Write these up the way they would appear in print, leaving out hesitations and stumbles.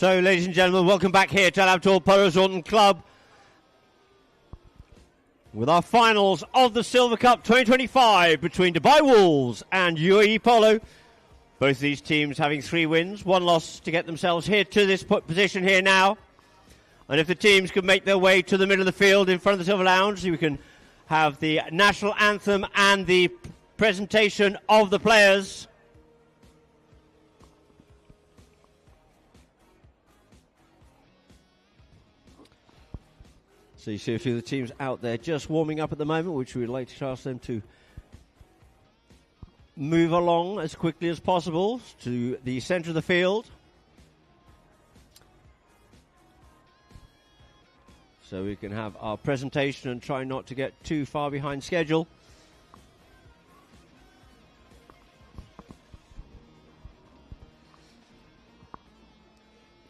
So, ladies and gentlemen, welcome back here to Habtoor Polo Resort and Club with our finals of the Silver Cup 2025 between Dubai Wolves and UAE Polo. Both of these teams having 3 wins, 1 loss to get themselves here to this position here now. And if the teams could make their way to the middle of the field in front of the Silver Lounge, we can have the national anthem and the presentation of the players. So you see a few of the teams out there just warming up at the moment, which we'd like to ask them to move along as quickly as possible to the centre of the field. So we can have our presentation and try not to get too far behind schedule.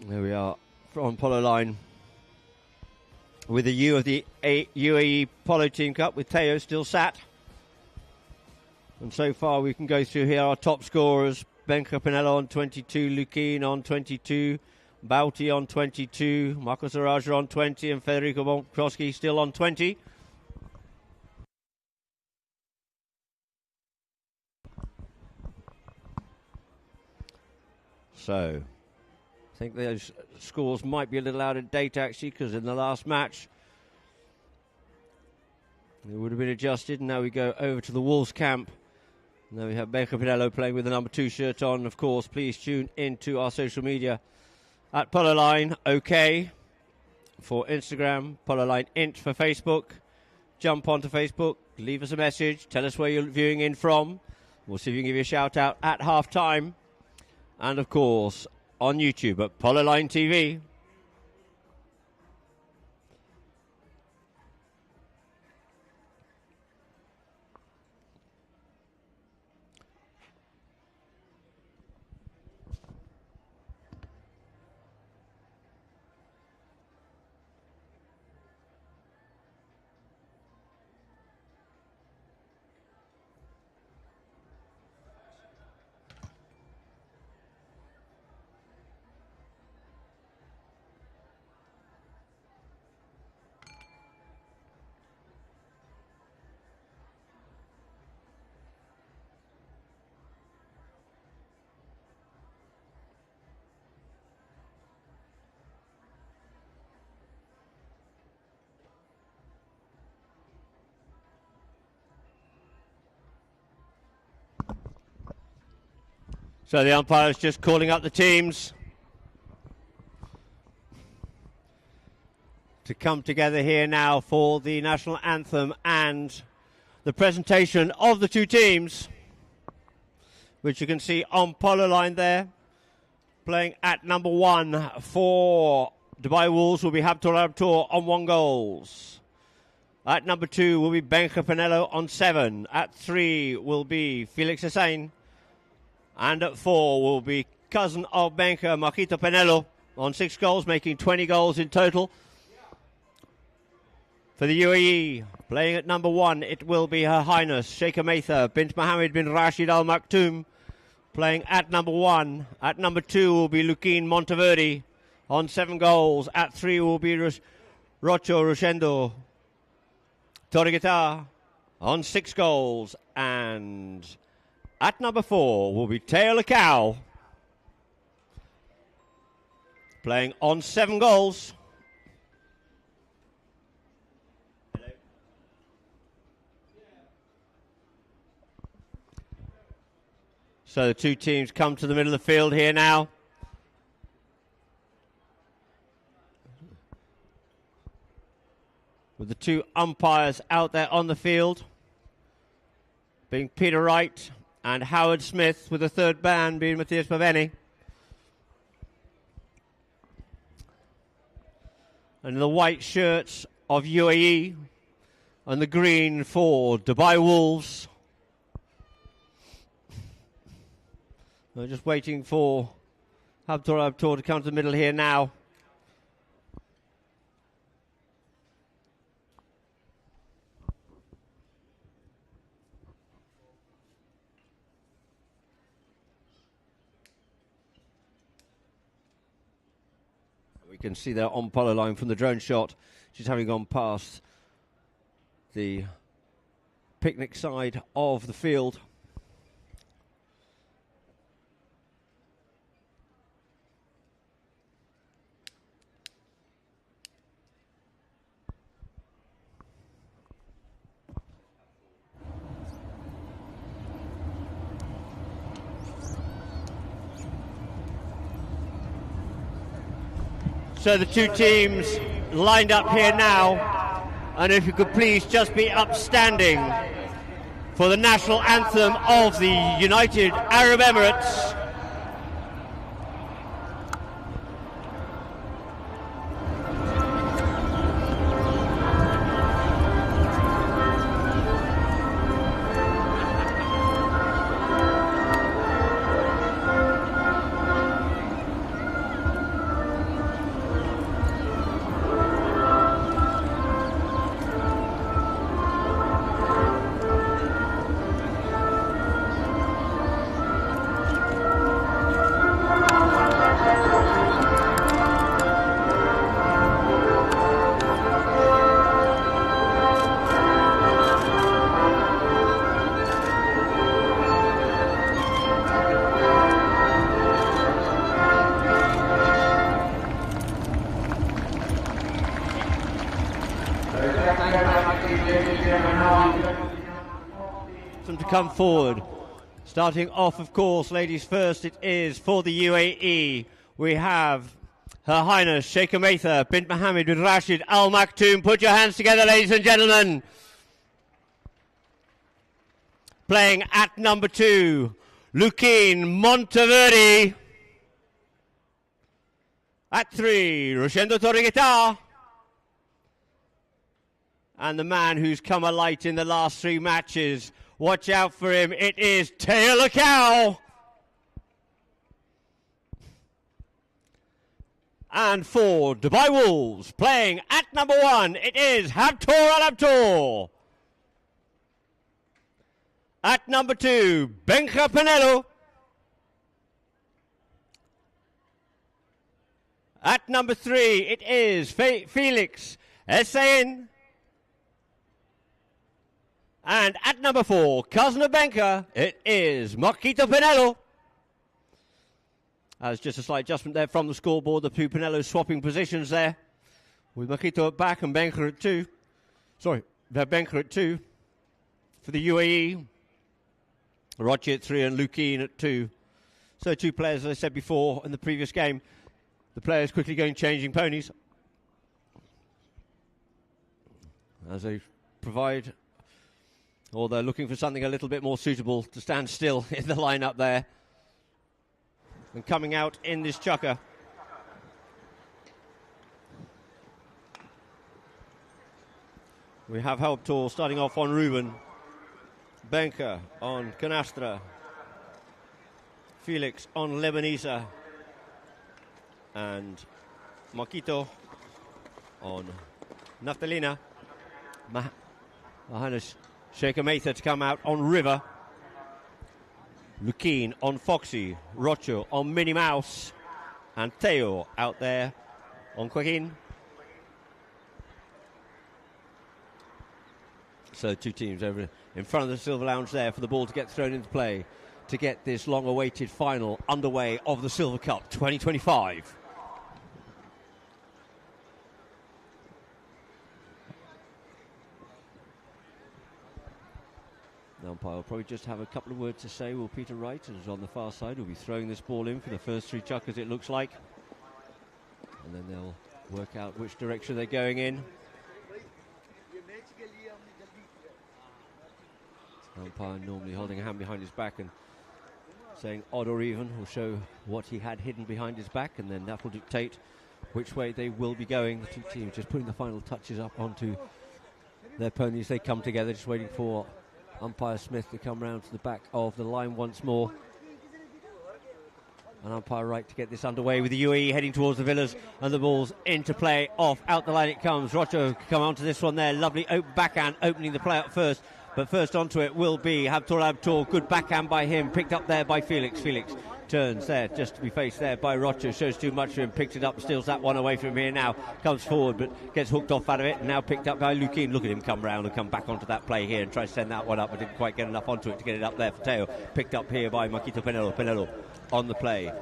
There we are on Polo line with the U of the UAE Polo Team Cup with Teo still sat. And so far we can go through here our top scorers. Benka Pinello on 22, Lukin on 22, Bauti on 22, Marcos Araja on 20, and Federico Bonkowski still on 20. So I think those scores might be a little out of date actually, because in the last match it would have been adjusted. And now we go over to the Wolves camp. Now we have Benka Pinello playing with the number 2 shirt on. Of course, please tune into our social media at Polo Line OK for Instagram, Polo Line Int for Facebook. Jump onto Facebook, leave us a message, tell us where you're viewing in from. We'll see if we can give you a shout out at half time. And of course on YouTube at Polo Line TV. So the umpire's just calling up the teams to come together here now for the national anthem and the presentation of the 2 teams, which you can see on Polo Line there. Playing at number 1 for Dubai Wolves will be Habtoor on 1 goal. At number 2 will be Benka Pinello on 7. At 3 will be Felix Hussein. And at 4 will be cousin of Benka, Marquito Pinello, on 6 goals, making 20 goals in total. For the UAE, playing at number 1, it will be Her Highness Sheikha Maitha bint Mohammed bin Rashid Al Maktoum, playing at number 1. At number 2 will be Lukin Monteverde on 7 goals. At 3 will be Rocho Roshendo Torigita on 6 goals. And at number 4 will be Teo Lacau, playing on 7 goals. So the 2 teams come to the middle of the field here now. With the 2 umpires out there on the field, being Peter Wright and Howard Smith, with the 3rd man being Matthias Paveni. And the white shirts of UAE and the green for Dubai Wolves. We're just waiting for Habtoor to come to the middle here now. can see there on Polo line from the drone shot. She's having gone past the picnic side of the field. So the two teams lined up here now, and if you could please just be upstanding for the national anthem of the United Arab Emirates. To come forward. Starting off, of course, ladies first, it is for the UAE. We have Her Highness Sheikh Ametha bint Mohammed bin Rashid Al Maktoum. Put your hands together, ladies and gentlemen. Playing at number 2, Luquin Monteverde. At 3, Rosendo Torreguitar. And the man who's come alight in the last 3 matches, watch out for him, it is Teo Lacau. And for Dubai Wolves, playing at number 1, it is Habtoor Al-Habtoor. At number 2, Benja Pinello. At number 3, it is Felix Essayin. And at number 4, cousin of Benja, it is Marquito Pinello. There's just a slight adjustment there from the scoreboard. The two Pinellos swapping positions there, with Marquito at back and Benja at 2. Sorry, Benja at 2 for the UAE. Rochi at 3 and Luquin at 2. So 2 players, as I said before in the previous game. The players quickly going changing ponies as they provide, or they're looking for something a little bit more suitable to stand still in the lineup there. And coming out in this chukker, we have Habtoor starting off on Ruben, Benja on Canastra, Felix on Lebanese, and Marquito on Naftalina. Highness Sheikh Ametha to come out on River. Luquin on Foxy, Rocho on Minnie Mouse, and Teo out there on Joaquin. So 2 teams over in front of the Silver Lounge there for the ball to get thrown into play to get this long-awaited final underway of the Silver Cup 2025. The umpire will probably just have a couple of words to say. Will Peter Wright, who's on the far side, will be throwing this ball in for the first 3 chuckers, it looks like. And then they'll work out which direction they're going in. The umpire normally holding a hand behind his back and saying odd or even will show what he had hidden behind his back, and then that will dictate which way they will be going. The 2 teams just putting the final touches up onto their ponies. They come together, just waiting for umpire Smith to come round to the back of the line once more. And umpire Wright to get this underway with the UAE heading towards the Villas, and the ball's into play, off, out the line it comes. Rocho come onto this one there, lovely backhand opening the play up first, but first onto it will be Habtoor Al-Habtoor. Good backhand by him, picked up there by Felix. Felix turns there, just to be faced there by Rocha, shows too much for him, picks it up, steals that one away from here now, comes forward but gets hooked off out of it, and now picked up by Lukin. Look at him come round and come back onto that play here and try to send that one up, but didn't quite get enough onto it to get it up there for Teo. Picked up here by Marquito Penelo on the play.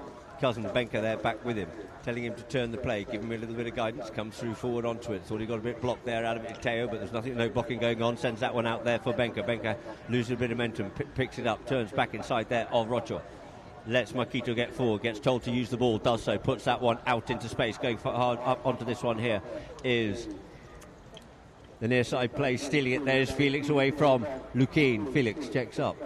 Cousin Benka there back with him, telling him to turn the play, give him a little bit of guidance, comes through forward onto it. Thought he got a bit blocked there out of it, Teo, but there's nothing, no blocking going on. Sends that one out there for Benka. Benka loses a bit of momentum, picks it up, turns back inside there of Rocha. Lets Marquito get forward, gets told to use the ball, does so, puts that one out into space. Going hard up onto this one here is the near side play, stealing it. There's Felix away from Lukin. Felix checks up.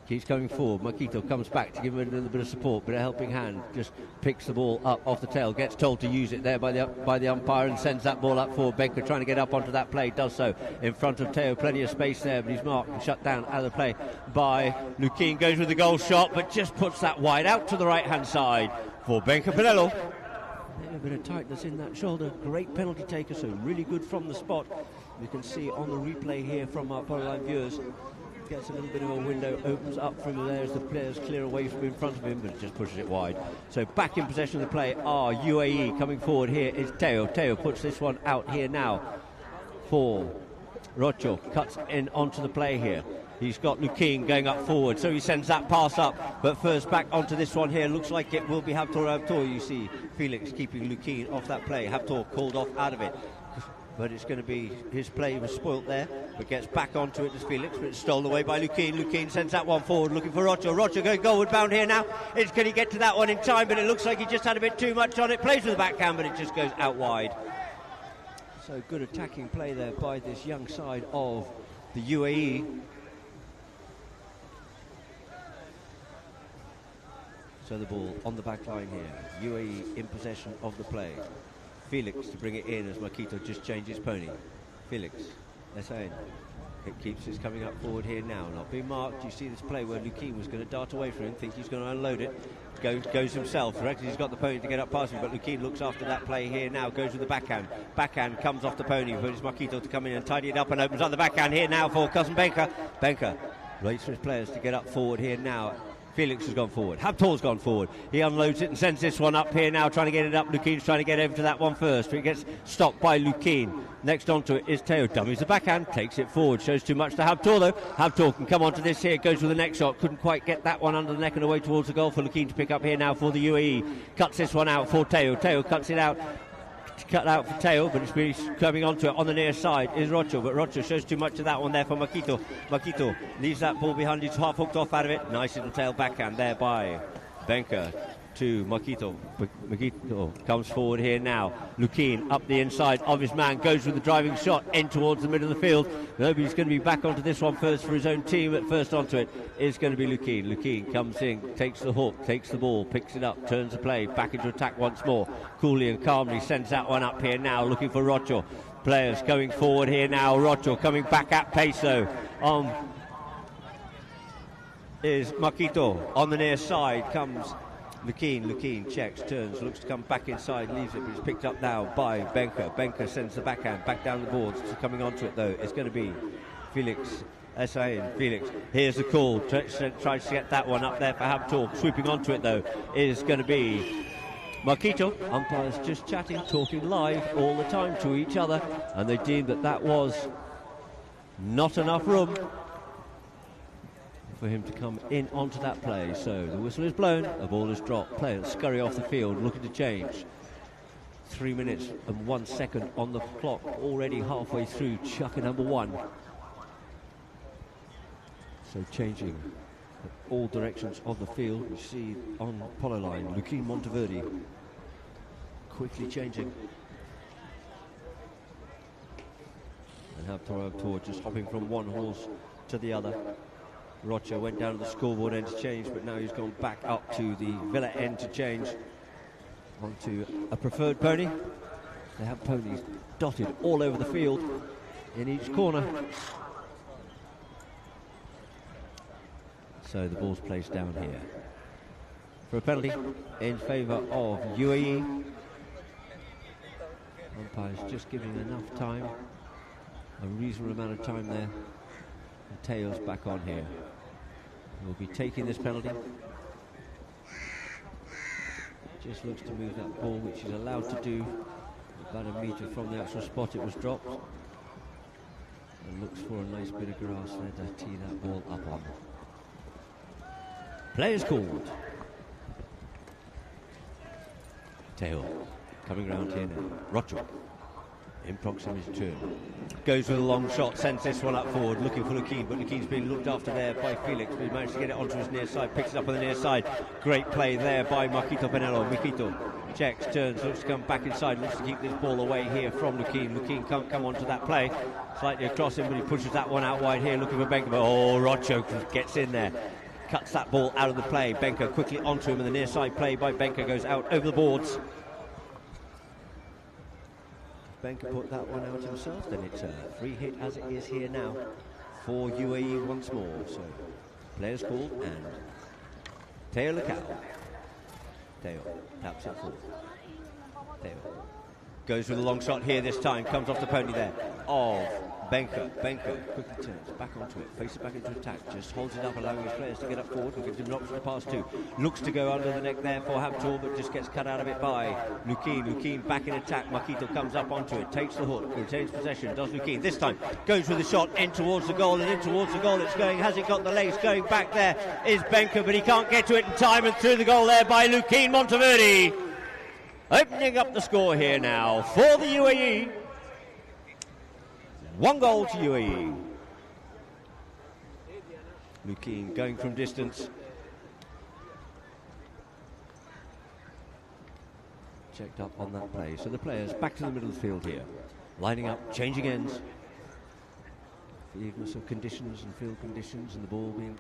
Keeps coming forward. Marquito comes back to give him a little bit of support, but a helping hand. Just picks the ball up off the tail. Gets told to use it there by the umpire and sends that ball up forward. Benka trying to get up onto that play. Does so in front of Teo. Plenty of space there, but he's marked and shut down out of the play by Lukin. Goes with the goal shot, but just puts that wide out to the right-hand side for Benka Pinello. A bit of tightness in that shoulder. Great penalty taker, so really good from the spot. You can see on the replay here from our Polo Line viewers. Gets a little bit of a window, opens up from there as the players clear away from in front of him, but it just pushes it wide. So back in possession of the play are UAE. Coming forward here is Teo. Teo puts this one out here now for Rocho. Cuts in onto the play here. He's got Lukin going up forward, so he sends that pass up, but first back onto this one here. Looks like it will be Habtoor. You see Felix keeping Lukin off that play. Habtoor called off out of it, but it's going to be, his play was spoilt there, but gets back onto it as Felix, but it's stolen away by Lukin. Lukin sends that one forward, looking for Rocha. Rocha going goalward bound here now. Can he get to that one in time? But it looks like he just had a bit too much on it. Plays with the backhand, but it just goes out wide. So good attacking play there by this young side of the UAE. So the ball on the back line here. UAE in possession of the play. Felix to bring it in as Marquito just changes pony. Felix, that's in. It keeps his coming up forward here now. Not being marked. You see this play where Lukin was going to dart away from him, think he's going to unload it. Goes himself. Reckons he's got the pony to get up past him, but Lukin looks after that play here now. Goes with the backhand. Backhand comes off the pony, but it's Marquito to come in and tidy it up and opens up the backhand here now for cousin Benka. Benka waits for his players to get up forward here now. Felix has gone forward. Habtoor's gone forward. He unloads it and sends this one up here now, trying to get it up. Lukin's trying to get over to that one first, but he gets stopped by Lukin. Next onto it is Teo. Dummies the backhand, takes it forward. Shows too much to Habtoor though. Habtoor can come onto this here, goes with the next shot. Couldn't quite get that one under the neck and away towards the goal for Lukin to pick up here now for the UAE. Cuts this one out for Teo. Teo cuts it out. Cut out for Teo, but it's really coming onto it on the near side is Rocha, but Rocha shows too much of that one there for Marquito. Marquito leaves that ball behind, he's half hooked off out of it. Nice little tail backhand there by Benka to Marquito. Marquito comes forward here now. Lukin up the inside of his man, goes with the driving shot in towards the middle of the field. Nobody's going to be back onto this one first for his own team. At first onto it is going to be Lukin. Lukin comes in, takes the hook, takes the ball, picks it up, turns the play, back into attack once more. Coolly and calmly sends that one up here now, looking for Rocho. Players going forward here now. Rocho coming back at pace though. Is Marquito on the near side, comes Lukin checks, turns, looks to come back inside, leaves it, but it's picked up now by Benka. Benka sends the backhand back down the boards. Coming onto it though, it's going to be Felix. Felix, here's the call, tries to get that one up there for Habtoor. Sweeping onto it though is going to be Marquito. Umpires just chatting, talking live all the time to each other, and they deemed that was not enough room for him to come in onto that play. So the whistle is blown, the ball is dropped, players scurry off the field looking to change. 3 minutes and 1 second on the clock, already halfway through chucker number one. So changing all directions of the field. You see on Polo Line Lukin Monteverde quickly changing, and Habtoor just hopping from one horse to the other. Rocha went down to the scoreboard end to change, but now he's gone back up to the Villa end to change onto a preferred pony. They have ponies dotted all over the field in each corner. So the ball's placed down here for a penalty in favour of UAE. Umpires just giving enough time, a reasonable amount of time there. And Teo's back on here. We'll be taking this penalty. Just looks to move that ball, which he's allowed to do about a metre from the actual spot it was dropped. And looks for a nice bit of grass there to tee that ball up on. Players called. Teo coming around here now. Rocho in proximity to him. Goes with a long shot, sends this one up forward, looking for Lukeen, but Lukeen's being looked after there by Felix, but he managed to get it onto his near side, picks it up on the near side. Great play there by Marquito Penelo. Marquito checks, turns, looks to come back inside, looks to keep this ball away here from Lukeen. Lukeen can't come onto that play. Slightly across him, but he pushes that one out wide here, looking for Benka. Oh, Rocho gets in there. Cuts that ball out of the play. Benka quickly onto him, and the near side play by Benka goes out over the boards. Benka put that one out himself, then it's a free hit as it is here now for UAE once more. So players called, and Teo Lacau. Teo taps it forward. Teo goes with a long shot here this time, comes off the pony there of Benka. Benka quickly turns back onto it, faces back into attack, just holds it up, allowing his players to get up forward and gives him an option to pass to. Looks to go under the neck there for Habtoor, but just gets cut out of it by Lukeen. Lukeen back in attack. Marquito comes up onto it, takes the hook, retains possession, does Lukeen. This time goes with a shot in towards the goal, and in towards the goal it's going. Has it got the lace? Going back there is Benka, but he can't get to it in time, and through the goal there by Lukeen Monteverde. Opening up the score here now for the UAE. 1 goal to UAE. Lukeen going from distance. Checked up on that play. So the players back to the middle of the field here. Lining up, changing ends. Forgiveness of conditions and field conditions, and the ball being...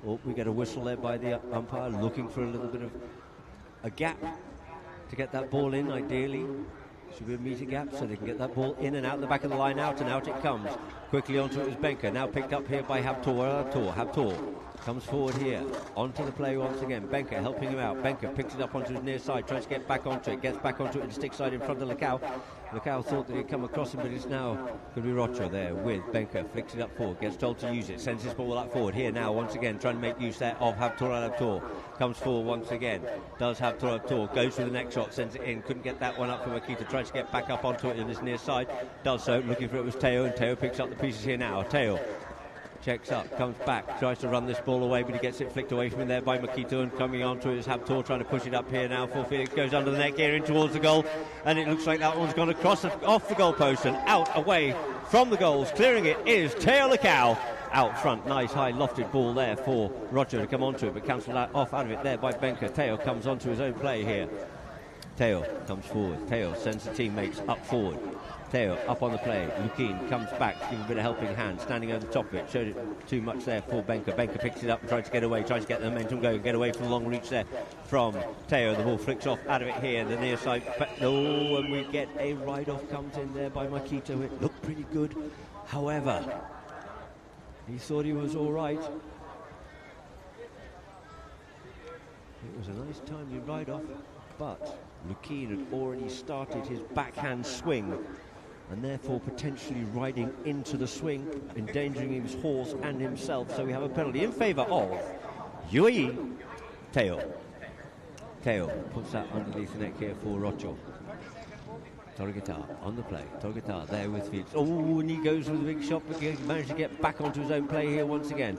Oh, we get a whistle there by the umpire, looking for a little bit of a gap to get that ball in, ideally. Should be a meter gap so they can get that ball in and out the back of the line, out and out it comes. Quickly onto it is Benka, now picked up here by Habtoor. Habtoor comes forward here, onto the play once again. Benka helping him out. Benka picks it up onto his near side, tries to get back onto it, gets back onto it in the stick side in front of Lacau. Lacau thought that he'd come across him, but it's now going to be Rocho there with Benka, flicks it up forward, gets told to use it, sends his ball up forward. Here now, once again, trying to make use there of Habtoor. Comes forward once again, does Habtoor, goes for the next shot, sends it in, couldn't get that one up for Marquito, tries to get back up onto it in his near side, does so, looking for it was Teo, and Teo picks up the pieces here now. Teo checks up, comes back, tries to run this ball away, but he gets it flicked away from him there by Marquito, and coming onto it is Habtoor, trying to push it up here now for Felix, goes under the neck here in towards the goal, and it looks like that one's gone across off the goalpost and out away from the goals. Clearing it is Teo Lacau. Out front, nice high lofted ball there for Roger to come onto it, but cancelled off out of it there by Benka. Teo comes onto his own play here. Teo comes forward. Teo sends the teammates up forward. Teo up on the play. Lukeen comes back to give a bit of helping hand, standing over the top of it. Showed it too much there for Benka. Benka picks it up and tries to get away, tries to get the momentum going, get away from the long reach there from Teo. The ball flicks off out of it here, the near side. Oh, and we get a ride-off comes in there by Marquito. It looked pretty good. However, he thought he was all right. It was a nice timely ride-off, but Lukeen had already started his backhand swing, and therefore potentially riding into the swing, endangering his horse and himself. So we have a penalty in favour of UAE. Teo puts that underneath the neck here for Rocho. Torguetar on the play. Torguetar there with Felix. Oh, and he goes with a big shot, but he managed to get back onto his own play here once again.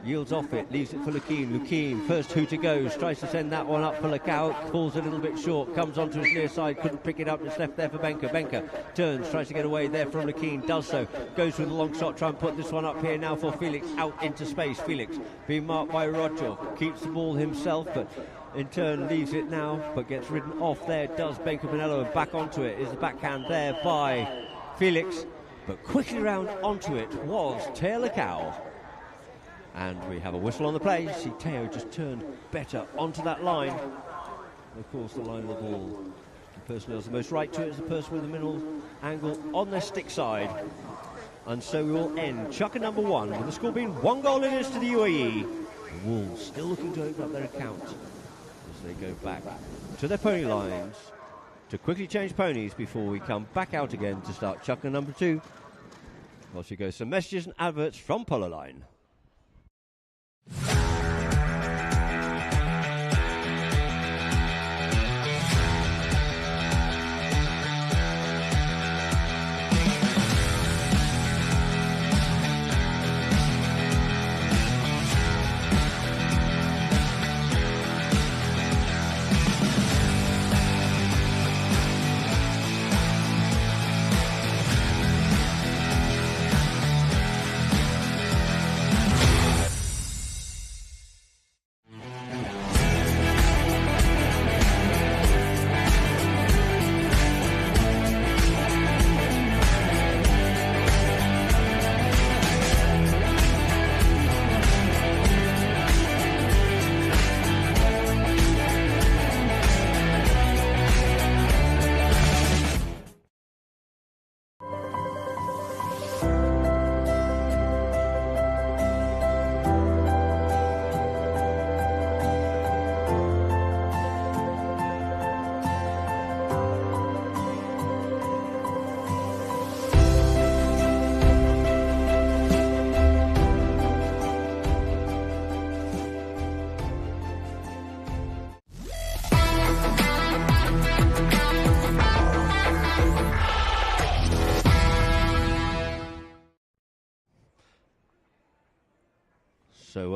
Yields off it, leaves it for Lukeen. Lukeen, first hooter goes, tries to send that one up for Lacau, falls a little bit short, comes onto his near side, couldn't pick it up, it's left there for Benka. Benka turns, tries to get away there from Lukeen, does so, goes with a long shot, try and put this one up here now for Felix, out into space. Felix being marked by Roger, keeps the ball himself, but in turn leaves it now, but gets ridden off there, does Benka Pinello, and back onto it is the backhand there by Felix, but quickly round onto it was Teo Lacau. And we have a whistle on the play. See, Teo just turned better onto that line. And of course, the line of the ball, the person who has the most right to it is the person with the minimal angle on their stick side. And so we will end chukker number 1, with the score being 1 goal it is to the UAE. The Wolves still looking to open up their account as they go back to their pony lines to quickly change ponies before we come back out again to start chukker number 2. Whilst we go some messages and adverts from Polo Line.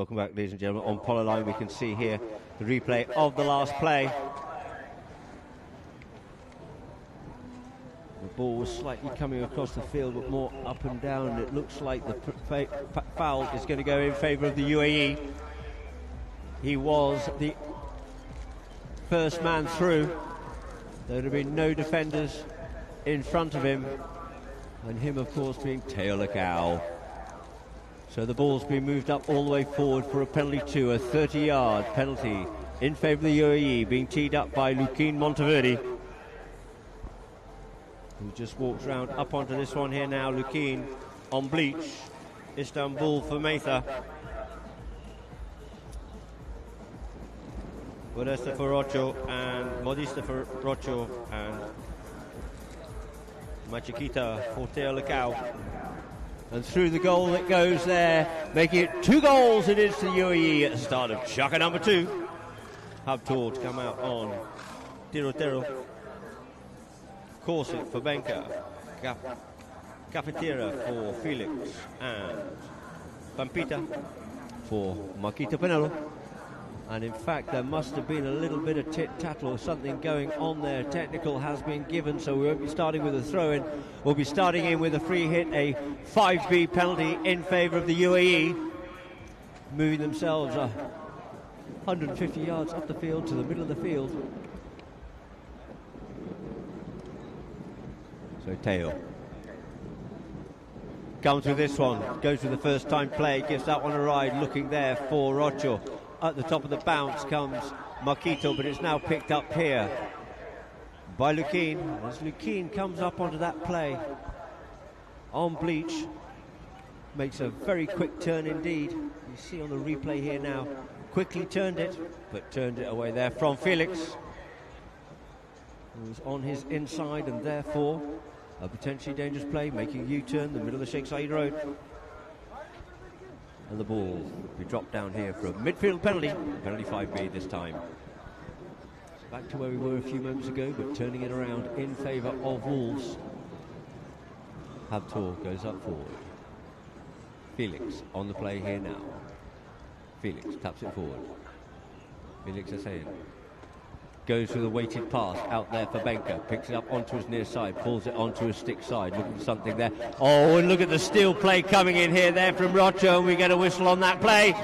welcome back, ladies and gentlemen. On Polo Line, we can see here the replay of the last play. The ball was slightly coming across the field, but more up and down, and it looks like the foul is going to go in favour of the UAE. He was the first man through. There have been no defenders in front of him, and him, of course, being Teo Lacau. So the ball's been moved up all the way forward for a penalty to a 30-yard penalty in favour of the UAE, being teed up by Lukin Monteverde, who just walks round up onto this one here now. Lukin on bleach. Istanbul for Matha. Modesta for Rocho and Modista for Rocho and Machikita for Teo Lacau. And through the goal it goes there, making it 2 goals it is to the UAE at the start of Chaka number 2. Habtoor to come out on Tiro. Corset for Benka. Cafetera for Felix. And Pampita for Marquito Penelo. And in fact, there must have been a little bit of tit-tattle or something going on there. Technical has been given, so we won't be starting with a throw-in. We'll be starting in with a free hit, a 5B penalty in favour of the UAE, moving themselves 150 yards up the field to the middle of the field. So Teo comes with this one, goes with the first time play, gives that one a ride, looking there for Rocho. At the top of the bounce comes Marquito, but it's now picked up here by Lukin. As Lukin comes up onto that play on bleach, makes a very quick turn indeed. You see on the replay here now, quickly turned it, but turned it away there from Felix, who was on his inside and therefore a potentially dangerous play, making a U-turn, the middle of the Sheikh Zayed Road. And the ball will be dropped down here for a midfield penalty 5B this time. Back to where we were a few moments ago, but turning it around in favour of Wolves. Habtoor goes up forward. Felix on the play here now. Felix taps it forward. Felix Hussein goes for the weighted pass out there for Benka, picks it up onto his near side, pulls it onto his stick side, looking for something there. Oh, and look at the steal play coming in here there from Rocho, and we get a whistle on that play.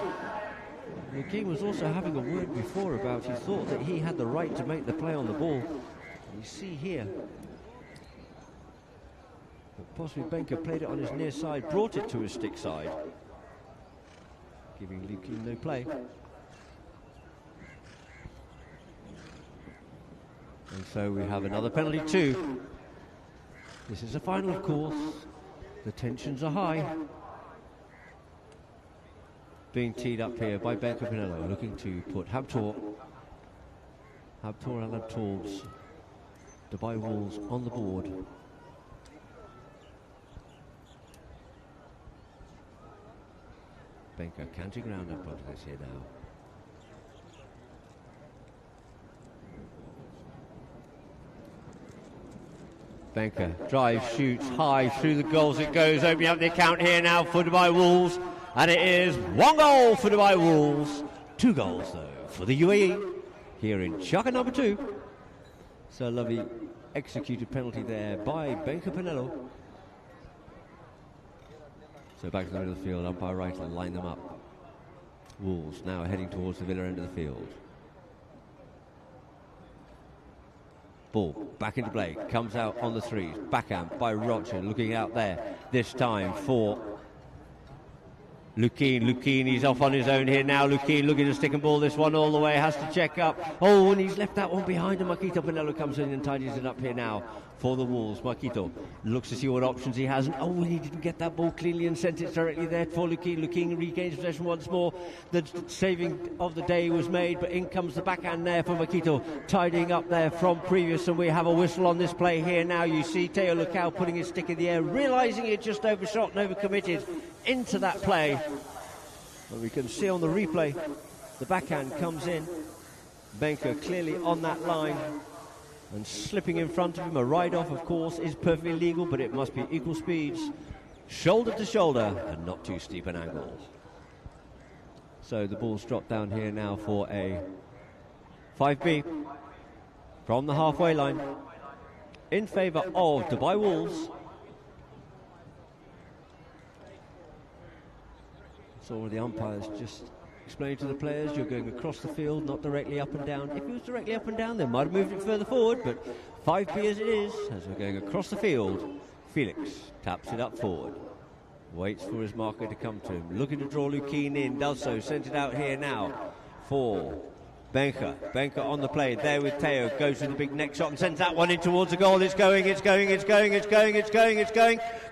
The king was also having a word before about he thought that he had the right to make the play on the ball. You see here, but possibly Benka played it on his near side, brought it to his stick side, giving Lukin no play. And so we have another penalty too. This is a final, of course. The tensions are high. Being teed up here by Benka Pinello, looking to put Habtoor and Habtoor's Dubai Wolves on the board. Benka canting round up onto this here now. Benka drives, shoots high through the goals it goes, opening up the account here now for Dubai Wolves, and it is 1 goal for Dubai Wolves, 2 goals though for the UAE here in Chaka number 2. So a lovely executed penalty there by Benka Pinello. So back to the middle of the field, umpire right and line them up. Wolves now heading towards the Villa end of the field. Ball back into play, comes out on the threes, backhand by Rocha, looking out there this time for Lukin. He's off on his own here now. Lukin looking to stick and ball this one all the way, has to check up. Oh, and he's left that one behind, and Marquito Pinello comes in and tidies it up here now for the Wolves. Marquito looks to see what options he has, and oh, he didn't get that ball cleanly and sent it directly there for Lukin. Lukin regains possession once more. The saving of the day was made, but in comes the backhand there for Marquito, tidying up there from previous, and we have a whistle on this play here now. You see Teo Lacau putting his stick in the air, realising it just overshot and overcommitted into that play. But we can see on the replay, the backhand comes in. Benka clearly on that line and slipping in front of him. A ride-off, of course, is perfectly legal, but it must be equal speeds, shoulder to shoulder, and not too steep an angle. So the ball's dropped down here now for a 5B from the halfway line in favour of Dubai Wolves. So the umpires just explained to the players, you're going across the field, not directly up and down. If it was directly up and down, they might have moved it further forward, but 5B as it is, as we're going across the field. Felix taps it up forward, waits for his marker to come to him, looking to draw Lukien in, does so, sends it out here now for Benka. Benka on the play, there with Teo, goes with the big neck shot and sends that one in towards the goal. It's going.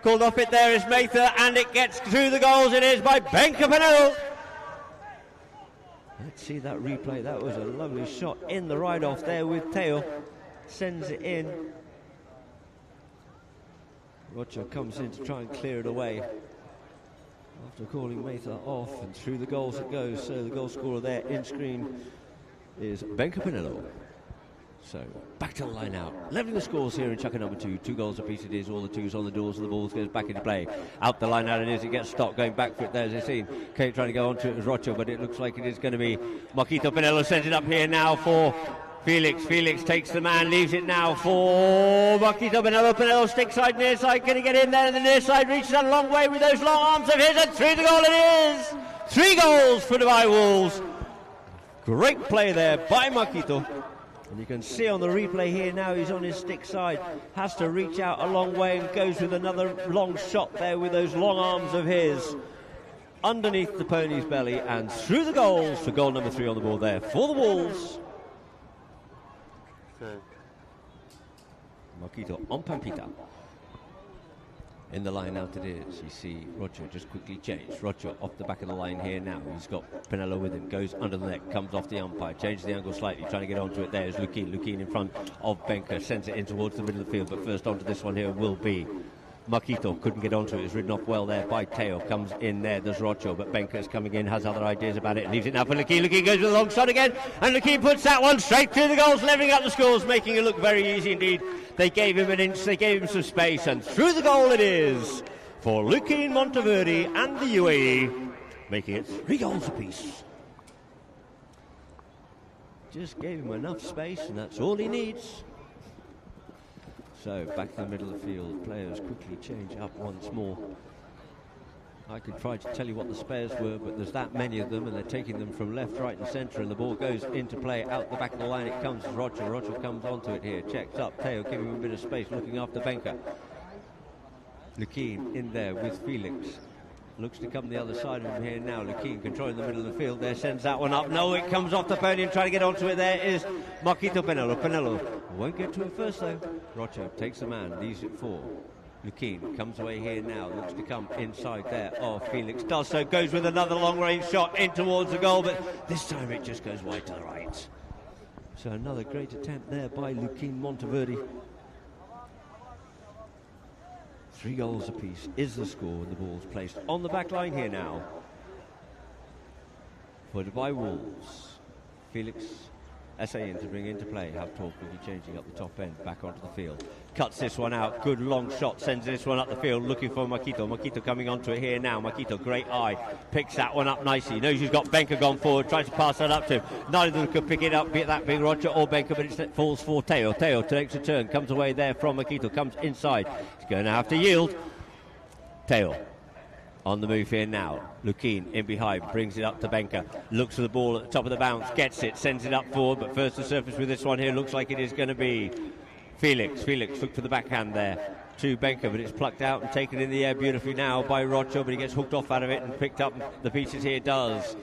Called off it there is Mather, and it gets through the goals. It is by Benka Pinello. Let's see that replay. That was a lovely shot in the ride-off there with Teo. Sends it in. Roger comes in to try and clear it away after calling Mather off, and through the goals it goes. So the goal scorer there in screen is Benka Pinello. So back to the line out, leveling the scores here in Chukka number 2. 2 goals apiece it is, all the twos on the doors of the balls, goes back into play. Out the line out it is, it gets stopped, going back for it there as you've seen. Kate trying to go onto it as Rocho, but it looks like it is going to be Marquito Pinello. Sends it up here now for Felix. Felix takes the man, leaves it now for Marquito Pinello. Pinello stick side, near side, going to get in there, and the near side reaches a long way with those long arms of his, and through the goal it is! 3 goals for Dubai Wolves. Great play there by Marquito. And you can see on the replay here now, he's on his stick side, has to reach out a long way and goes with another long shot there with those long arms of his underneath the pony's belly and through the goals for goal number 3 on the board there for the Wolves. Marquito on Pampita. In the line out it is. You see Roger just quickly change. Roger off the back of the line here now. He's got Pinello with him. Goes under the neck. Comes off the umpire. Changes the angle slightly. Trying to get onto it. There's Lukien. Lukien in front of Benka. Sends it in towards the middle of the field. But first onto this one here will be Marquito. Couldn't get onto it. It's ridden off well there by Teo. Comes in there. There's Roger. But Benka's coming in. Has other ideas about it. Leaves it now for Lukien. Lukien goes with a long shot again. And Lukien puts that one straight through the goals. Leveling up the scores. Making it look very easy indeed. They gave him an inch. They gave him some space. And through the goal it is for Lukien Monteverde and the UAE, making it 3 goals apiece. Just gave him enough space, and that's all he needs. So back to the middle of the field, players quickly change up once more. I could try to tell you what the spares were, but there's that many of them, and they're taking them from left, right and centre, and the ball goes into play out the back of the line. It comes to Roger. Roger comes onto it here, checks up. Teo giving him a bit of space, looking after Benka. Lukien in there with Felix. Looks to come the other side of him here now. Lukien controlling the middle of the field there, sends that one up. No, it comes off the pony and trying to get onto it. There is Marquito Pinello. Pinello won't get to it first though. Rocho takes the man, leaves it for Lukien. Comes away here now, looks to come inside there. Oh, Felix does so, goes with another long range shot in towards the goal, but this time it just goes wide to the right. So another great attempt there by Lukien Monteverde. 3 goals apiece is the score, and the ball's placed on the back line here now for Dubai Wolves. Felix essaying to bring into play. Habtoor quickly changing up the top end, back onto the field. Cuts this one out, good long shot, sends this one up the field, looking for Marquito. Marquito coming onto it here now. Marquito, great eye, picks that one up nicely. Knows he's got Benka gone forward, tries to pass that up to him. Neither of them could pick it up, be it that big Roger or Benka, but it falls for Teo. Teo takes a turn, comes away there from Marquito, comes inside. He's going to have to yield. Teo on the move here now. Lukien in behind, brings it up to Benka, looks for the ball at the top of the bounce, gets it, sends it up forward, but first to surface with this one here, looks like it is going to be Felix. Felix looked for the backhand there to Benka, but it's plucked out and taken in the air beautifully now by Rocho, but he gets hooked off out of it and picked up the pieces here. Does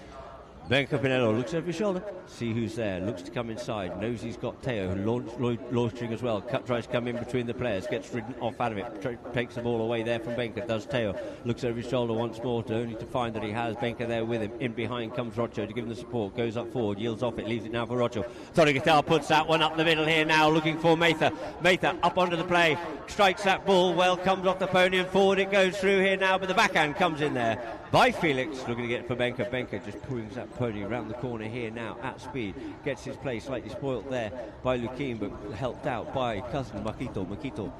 Benka Pinello looks over his shoulder, see who's there, looks to come inside, knows he's got Teo loitering as well. Tries to come in between the players, gets ridden off out of it, takes the ball away there from Benka. Does Teo, looks over his shoulder once more, only to find that he has Benka there with him. In behind comes Rocho to give him the support, goes up forward, yields off it, leaves it now for Rocho. Tony Guitar puts that one up the middle here now, looking for Mather. Mather up onto the play, strikes that ball well, comes off the pony and forward it goes through here now, but the backhand comes in there by Felix, looking to get it for Benka. Benka just pulls that pony around the corner here now at speed, gets his play slightly spoilt there by Lukien, but helped out by cousin Marquito. Marquito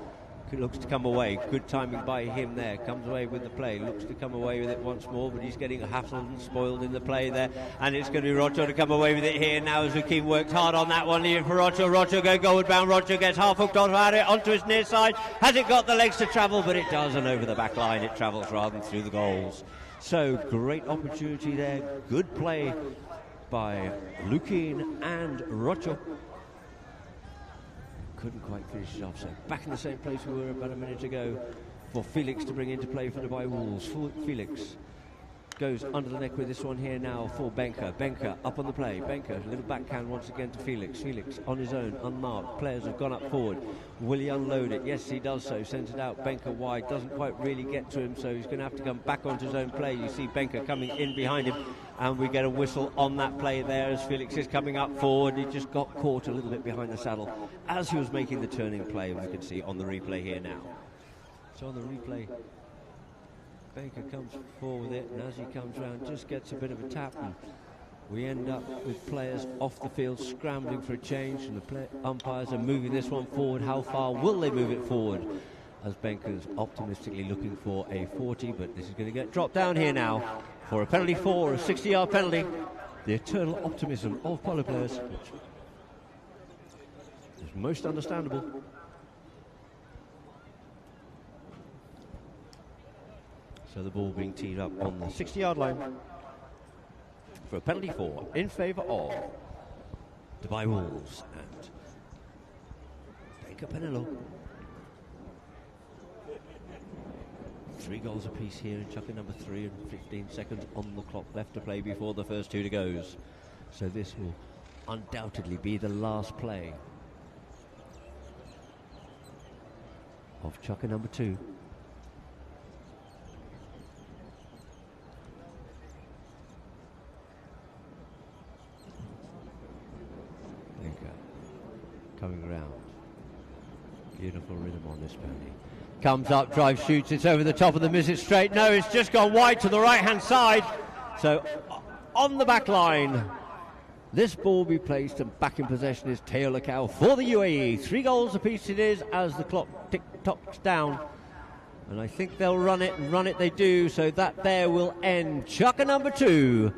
looks to come away. Good timing by him there. Comes away with the play. Looks to come away with it once more, but he's getting hassled and spoiled in the play there. And it's going to be Roger to come away with it here now as Hakeem works hard on that one. Leaving for Roger. Roger go goal bound. Roger gets half hooked on it onto his near side. Has it got the legs to travel? But it does, and over the back line it travels rather than through the goals. So great opportunity there. Good play by Lukin and Roger. Couldn't quite finish it off, so back in the same place we were about a minute ago for Felix to bring into play for Dubai Wolves. Felix goes under the neck with this one here now for Benker. Benker up on the play. Benker, a little backhand once again to Felix. Felix on his own, unmarked. Players have gone up forward. Will he unload it? Yes, he does so. Sends it out. Benker wide. Doesn't quite really get to him, so he's going to have to come back onto his own play. You see Benker coming in behind him, and we get a whistle on that play there as Felix is coming up forward. He just got caught a little bit behind the saddle as he was making the turning play, and we can see on the replay here now. So on the replay, Baker comes forward with it, and as he comes round, just gets a bit of a tap, and we end up with players off the field scrambling for a change, and the umpires are moving this one forward. How far will they move it forward? As Benker's optimistically looking for a 40, but this is going to get dropped down here now for a penalty for a 60-yard penalty. The eternal optimism of Polo players, which is most understandable. So the ball being teed up on the 60-yard line for a penalty for in favour of Dubai Wolves and Baker Penelo. 3 goals apiece here in chucker number 3 and 15 seconds on the clock left to play before the first 2 to goes. So this will undoubtedly be the last play of chucker number 2. Coming round. Beautiful rhythm on this penalty. Comes up, drives, shoots, it's over the top of the miss it straight. No, it's just gone wide to the right-hand side. So on the back line, this ball will be placed, and back in possession is Teo Lakau for the UAE. 3 goals apiece it is as the clock tick-tocks down. And I think they'll run it they do. So that there will end chucker number 2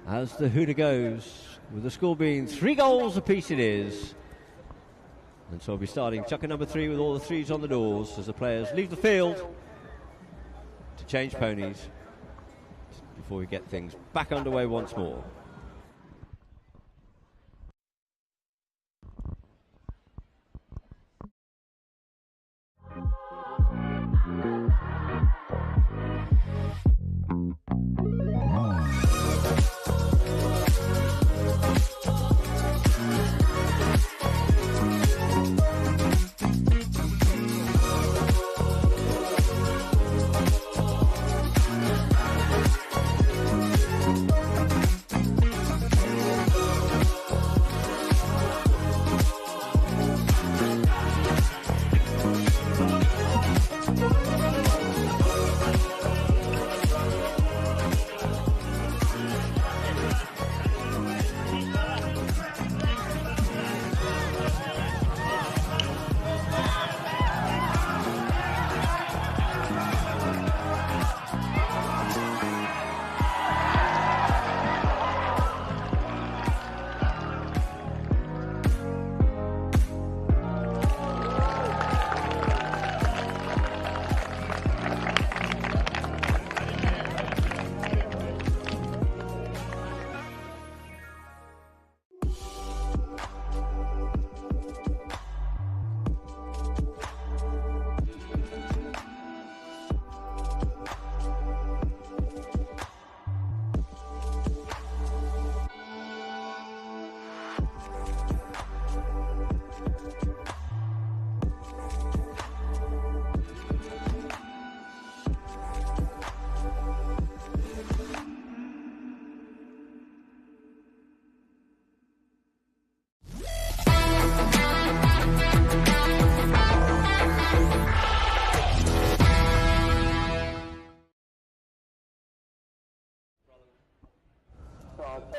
as the hooter goes, with the score being 3 goals apiece it is. And so we'll be starting chucker number 3 with all the 3s on the doors as the players leave the field to change ponies before we get things back underway once more.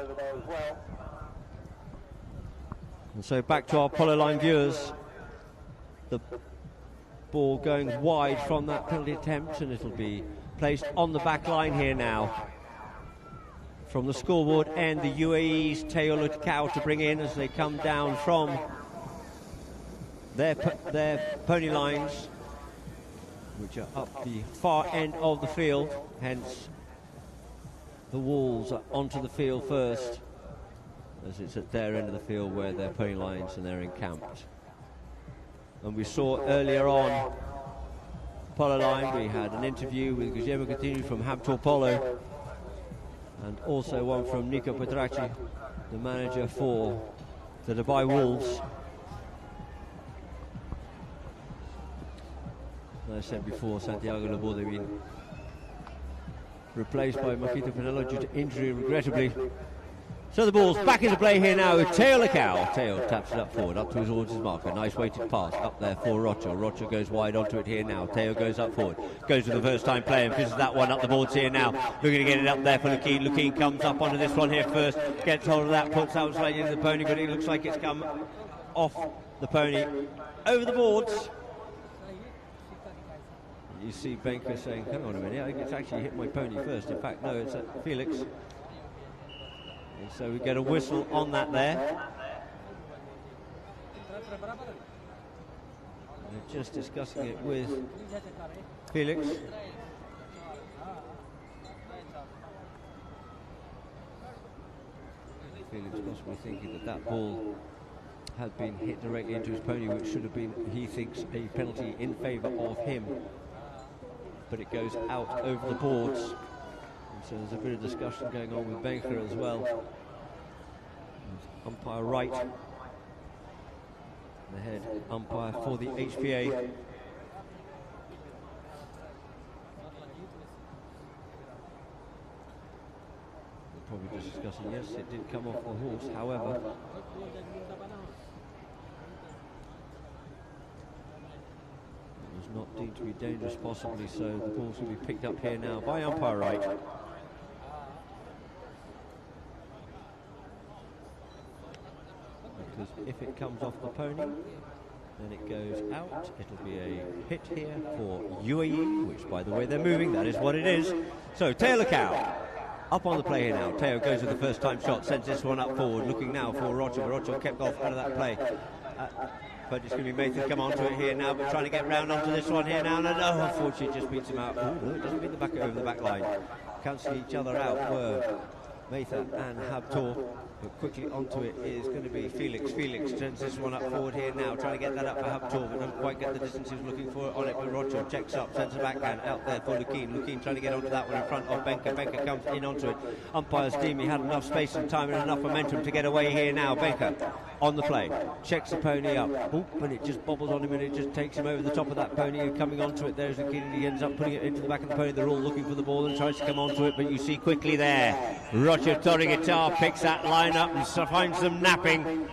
Over there as well. And so back to our Polo Line viewers. ball going wide from that penalty attempt, and it'll be placed on the back line here now. From the scoreboard and the UAE's Teo Lutkau to bring in as they come down from their pony lines, which are up the far end of the field, hence the Wolves are onto the field first, as it's at their end of the field where their pony lines and they're encamped. And we saw earlier on Polo line, we had an interview with Guillermo Coutinho from Habtoor Polo, and also one from Nico Petracci, the manager for the Dubai Wolves. As I said before, Santiago Laborde been replaced by Makito Pinello due to injury, regrettably. So the ball's back into play here now with Teo Lutkau. Teo taps it up forward, up towards his marker. Nice weighted pass up there for Rocha. Rocha goes wide onto it here now. Teo goes up forward. Goes for the first time play and fizzes that one up the boards here now. Looking to get it up there for Lukin. Lukin comes up onto this one here first. Gets hold of that, puts out slightly into the pony, but it looks like it's come off the pony over the boards. You see Benker saying, hang on a minute, I think it's actually hit my pony first. In fact, no, it's at Felix. And so we get a whistle on that there. They're just discussing it with Felix. Felix possibly thinking that that ball had been hit directly into his pony, which should have been, he thinks, a penalty in favour of him. But it goes out over the boards. And so there's a bit of discussion going on with Benker as well. Umpire Wright, the head umpire for the HPA. They're probably just discussing, yes, it did come off the horse, however. It was not deemed to be dangerous, possibly, so the ball's going to be picked up here now by umpire Wright. Because if it comes off the pony, then it goes out. It'll be a hit here for UAE, which, by the way, they're moving. That is what it is. So, Teo Lutkau up on the play here now. Teo goes with the first time shot, sends this one up forward, looking now for Rocha. Rocha kept off out of that play. But it's going to be Mathan come onto it here now, but trying to get round onto this one here now. No, unfortunately, it just beats him out. Oh, no, it doesn't beat the back over the back line. Cancelling each other out were Mathan and Habtoor, but quickly onto it is going to be Felix. Felix turns this one up forward here now, trying to get that up for Habtoor, but doesn't quite get the distance he was looking for on it. But Rocha checks up, sends the backhand out there for Lukin. Lukin trying to get onto that one in front of Benker. Benker comes in onto it. Umpires deem he had enough space and time and enough momentum to get away here now. Benker on the play, checks the pony up, and it just bobbles on him and it just takes him over the top of that pony, and coming onto it there's Lukin. He ends up putting it into the back of the pony. They're all looking for the ball and tries to come onto it, but you see quickly there Rocha Torre-Guitar picks that line up and finds them napping.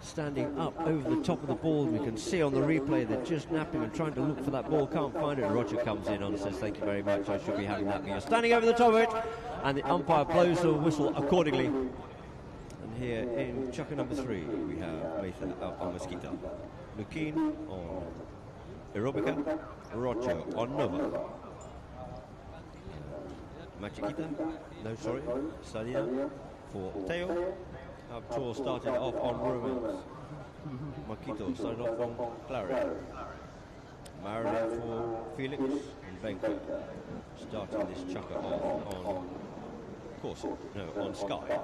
Standing up over the top of the ball, we can see on the replay they're just napping and trying to look for that ball, can't find it. Rocha comes in and says, thank you very much, I should be having that. But you're standing over the top of it, and the umpire blows the whistle accordingly. And here in chucker number 3 we have Mathan on Mosquito, Lukin on Aerobica, Rocha on Nova, Machikita, no sorry, Salina for Teo. Habtoor started off on Romance. Makito started off on Claret. Marilyn for Felix, and Benker starting this chucker off on Corsa, no, on Sky.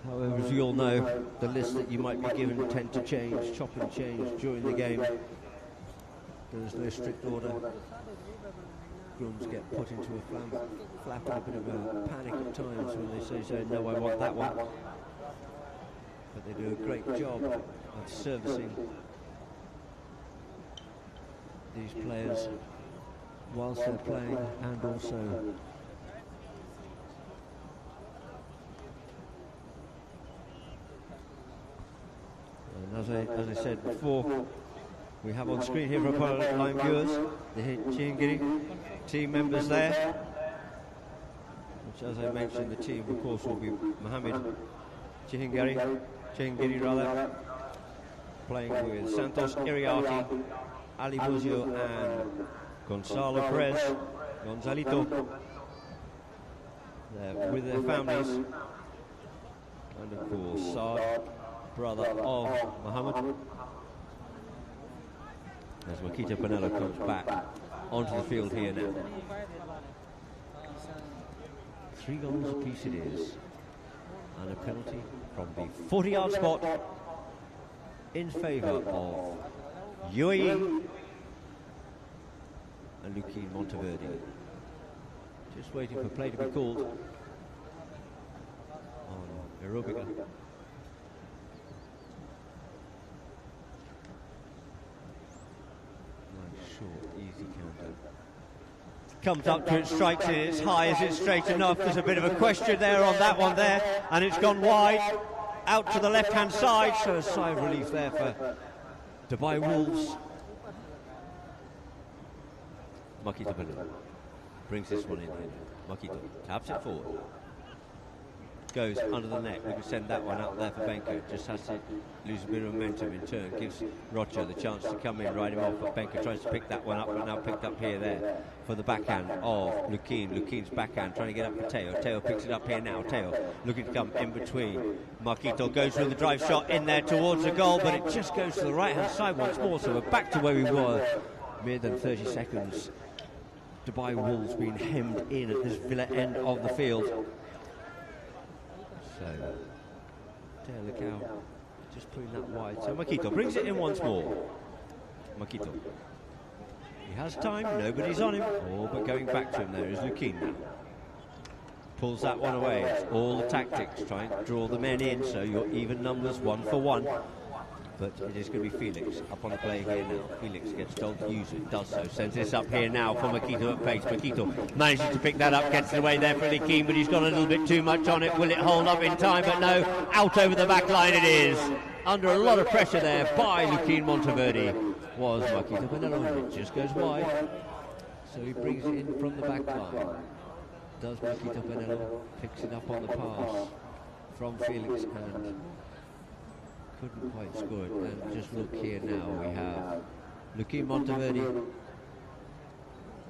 However, as you all know, the lists that you might be given tend to change, chop and change during the game. There is no strict order. Grooms get put into a flap and a bit of a panic at times when they say, no, I want that one. But they do a great job of servicing these players whilst they're playing, and also and as I said before, we have on screen here for our line viewers the Chihingiri team members there, which, as I mentioned, the team of course will be Mohammed Chihingiri, playing with Santos Iriarte, Ali Muzio and Gonzalo Perez, Gonzalito. They're with their families. And of course, Saad, brother of Mohammed. As Makito Pinello comes back onto the field here now. 3 goals apiece it is. And a penalty from the 40-yard spot in favour of UAE and Luquin Monteverde. Just waiting for play to be called on Aerobica. Nice, short, easy counter. Comes up to it, strikes it, it's high, is it straight enough? There's a bit of a question there on that one there, and it's gone wide, out to the left-hand side, so a sigh of relief there for Dubai Wolves. Makito Pinello brings this one in here. Makito taps it forward. Goes under the net. We can send that one out there for Benko. Just has to lose a bit of momentum in turn. Gives Rocha the chance to come in, ride him off. But Benko tries to pick that one up, but now picked up here there for the backhand of Luquin. Luquin's backhand trying to get up for Teo. Teo picks it up here now. Teo looking to come in between. Makito goes with the drive shot in there towards the goal, but it just goes to the right hand side once more. So we're back to where we were. More than 30 seconds. Dubai Wolves being hemmed in at this Villa end of the field. So, Teo Licao just putting that wide. So Makito brings it in once more. Makito. He has time, nobody's on him. Oh, but going back to him there is Luquin now. Pulls that one away. It's all the tactics, trying to draw the men in, so you're even numbers 1 for 1. But it is going to be Felix up on the play here now. Felix gets told to use it, does so. Sends this up here now for Makito at pace. Makito manages to pick that up, gets it away there for Luquin, but he's got a little bit too much on it. Will it hold up in time? But no, out over the back line it is. Under a lot of pressure there by Luquin Monteverde was Makito Pinello. It just goes wide. So he brings it in from the back line. Does Makito Pinello, picks it up on the pass from Felix and couldn't quite score it. And just look here now, we have Luquin Monteverde.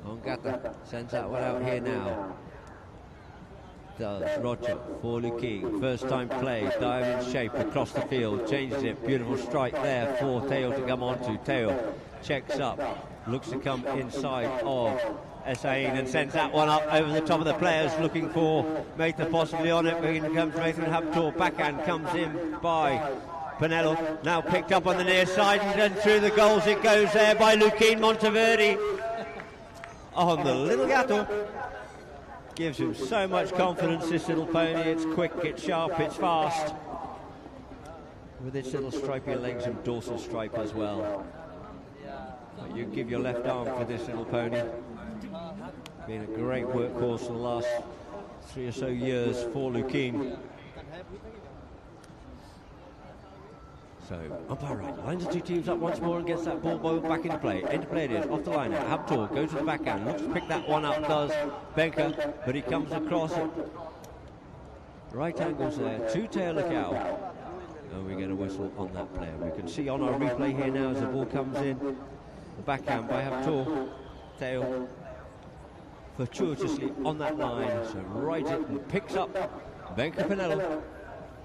Ongata sends that one out here now. Does Rocha for Luquin. First time play, diamond shape across the field, changes it. Beautiful strike there for Teo to come onto. Teo checks up, looks to come inside of Esain and sends that one up over the top of the players, looking for Mathan possibly on it. Here comes Mathan Habtoor. Backhand comes in by Pinello, now picked up on the near side and then through the goals it goes there by Luquin Monteverde on the little gato. Gives him so much confidence, this little pony. It's quick, it's sharp, it's fast, with its little stripy legs and dorsal stripe as well. But you give your left arm for this little pony. Been a great workhorse for the last 3 or so years for Luquin. So, umpire right, lines the two teams up once more and gets that ball back into play. Into play it is, off the line. Habtoor goes to the backhand, looks to pick that one up, does Benka, but he comes across it. Right angles there, to Teo Licao. And we get a whistle on that player. We can see on our replay here now as the ball comes in, the backhand by Habtoor. Teo fortuitously on that line, so right it and picks up Benka Pinello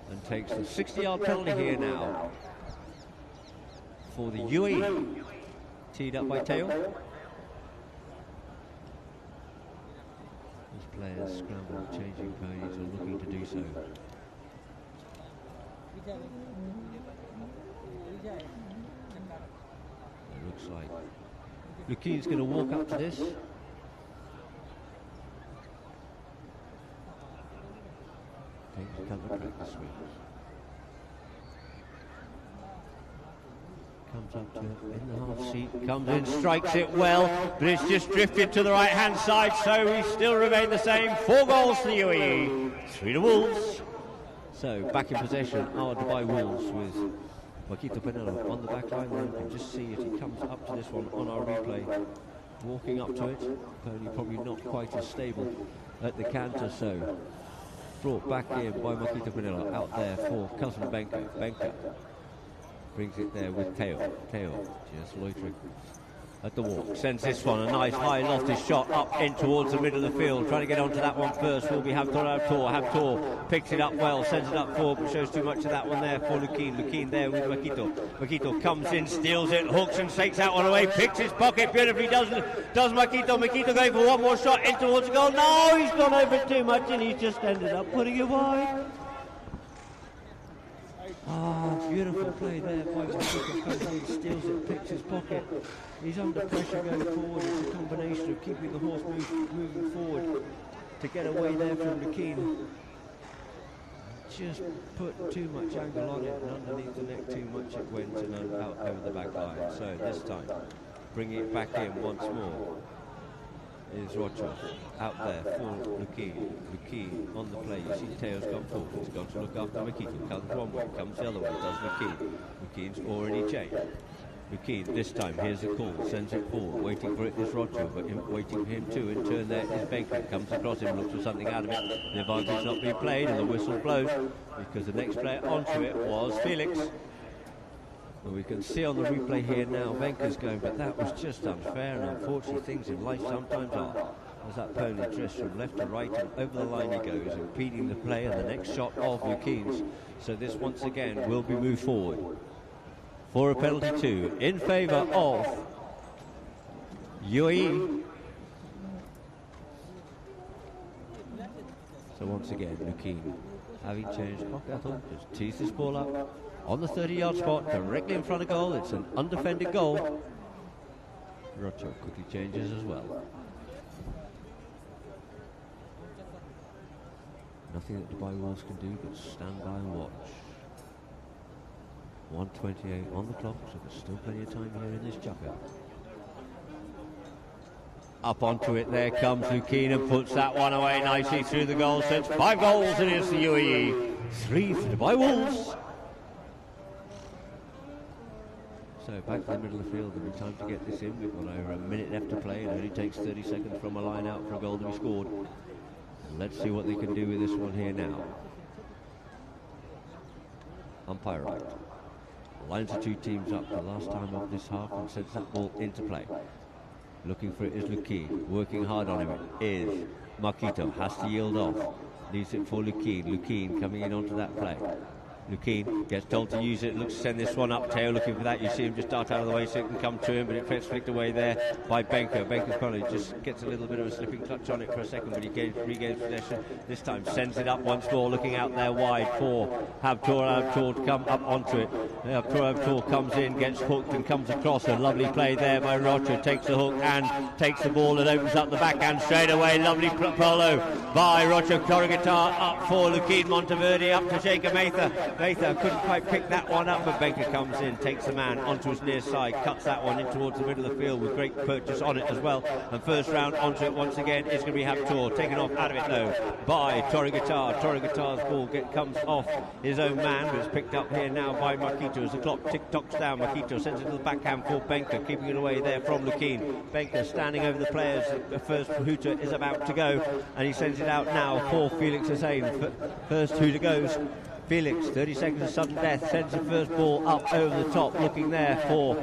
and takes the 60-yard penalty here now for the UAE. Teed up by Teo. These players scramble, changing ponies, are looking to do so. It looks like Luquin's going to walk up to this. Takes a couple of practice swings. Comes up to it in the half seat, comes in, strikes it well, but it's just drifted to the right hand side, so we still remain the same. 4 goals to the UAE, 3 to Wolves. So back in possession are Dubai Wolves with Makito Pinello on the back line. There you can just see as he comes up to this one on our replay, walking up to it. Pony probably not quite as stable at the canter, so brought back in by Makito Pinello, out there for cousin Benka. Benka Brings it there with Teo. Teo just loitering at the walk. Sends this one, a nice high lofted shot up in towards the middle of the field. Trying to get onto that one first will be Habtoor. Habtoor picks it up well, sends it up forward, but shows too much of that one there for Lukin. Lukin there with Makito. Makito comes in, steals it, hooks and takes that one away, picks his pocket beautifully, does Makito. Makito going for one more shot in towards the goal. No, he's gone over too much and he's just ended up putting it wide. Beautiful play there by Makito. Steals it, picks his pocket. He's under pressure going forward. It's a combination of keeping the horse moving forward to get away there from Lukin. Just put too much angle on it, and underneath the neck too much it went and out over the back line. So this time, bringing it back in once more is Rocha out there for Lukin. Lukin on the play. You see Teo's gone forward. He's got to look after Makito. Comes one way, comes the other way, does Lukin. Lukin's already changed. Lukin this time here's the call, sends it forward, waiting for it is Rocha, but waiting for him too. In turn there is Benker, comes across him, looks for something out of it. The advantage not being played and the whistle blows because the next player onto it was Felix. And we can see on the replay here now Benker's going, but that was just unfair, and unfortunately things in life sometimes are. As that pony drifts from left to right and over the line he goes, impeding the play and the next shot of Lukin's. So this once again will be moved forward for a penalty 2 in favour of UAE. So once again, Lukin having changed Pokathel, just tees this ball up on the 30-yard spot, directly in front of goal. It's an undefended goal. Rocha quickly changes as well. Nothing that Dubai Wolves can do but stand by and watch. 1:28 on the clock, so there's still plenty of time here in this chucker. Up onto it, there comes Lukin and puts that one away nicely through the goal. So it's 5 goals against the UAE, 3 for Dubai Wolves. So back to the middle of the field, there'll be time to get this in. We've got over a minute left to play. It only takes 30 seconds from a line out for a goal to be scored. And let's see what they can do with this one here now. Umpire right. Lines the two teams up the last time of this half and sends that ball into play. Looking for it is Lukin. Working hard on him is Makito. Has to yield off. Leaves it for Lukin. Lukin coming in onto that play. Lukin gets told to use it, looks to send this one up. Teo looking for that. You see him just dart out of the way so it can come to him, but it gets flicked away there by Benker. Benker's probably just gets a little bit of a slipping clutch on it for a second, but he regains possession. This time sends it up once more, looking out there wide for Habtoor. Habtoor to come up onto it. Habtoor comes in, gets hooked and comes across. A lovely play there by Rocha. Takes the hook and takes the ball and opens up the backhand straight away. Lovely Polo by Rocha. Corrigatar up for Lukin. Monteverde up to Shaker Mather. Mather couldn't quite pick that one up, but Benker comes in, takes the man onto his near side, cuts that one in towards the middle of the field with great purchase on it as well. And first round onto it once again is going to be Habtoor, taken off out of it though by Torrigatar. Torrigatar's ball comes off his own man, but it's picked up here now by Makito as the clock tick-tocks down. Makito sends it to the backhand for Benker, keeping it away there from Lukin. Benker standing over the players. The first hooter is about to go, and he sends it out now for Felix Hussein. First hooter goes. Felix, 30 seconds of sudden death, sends the first ball up over the top, looking there for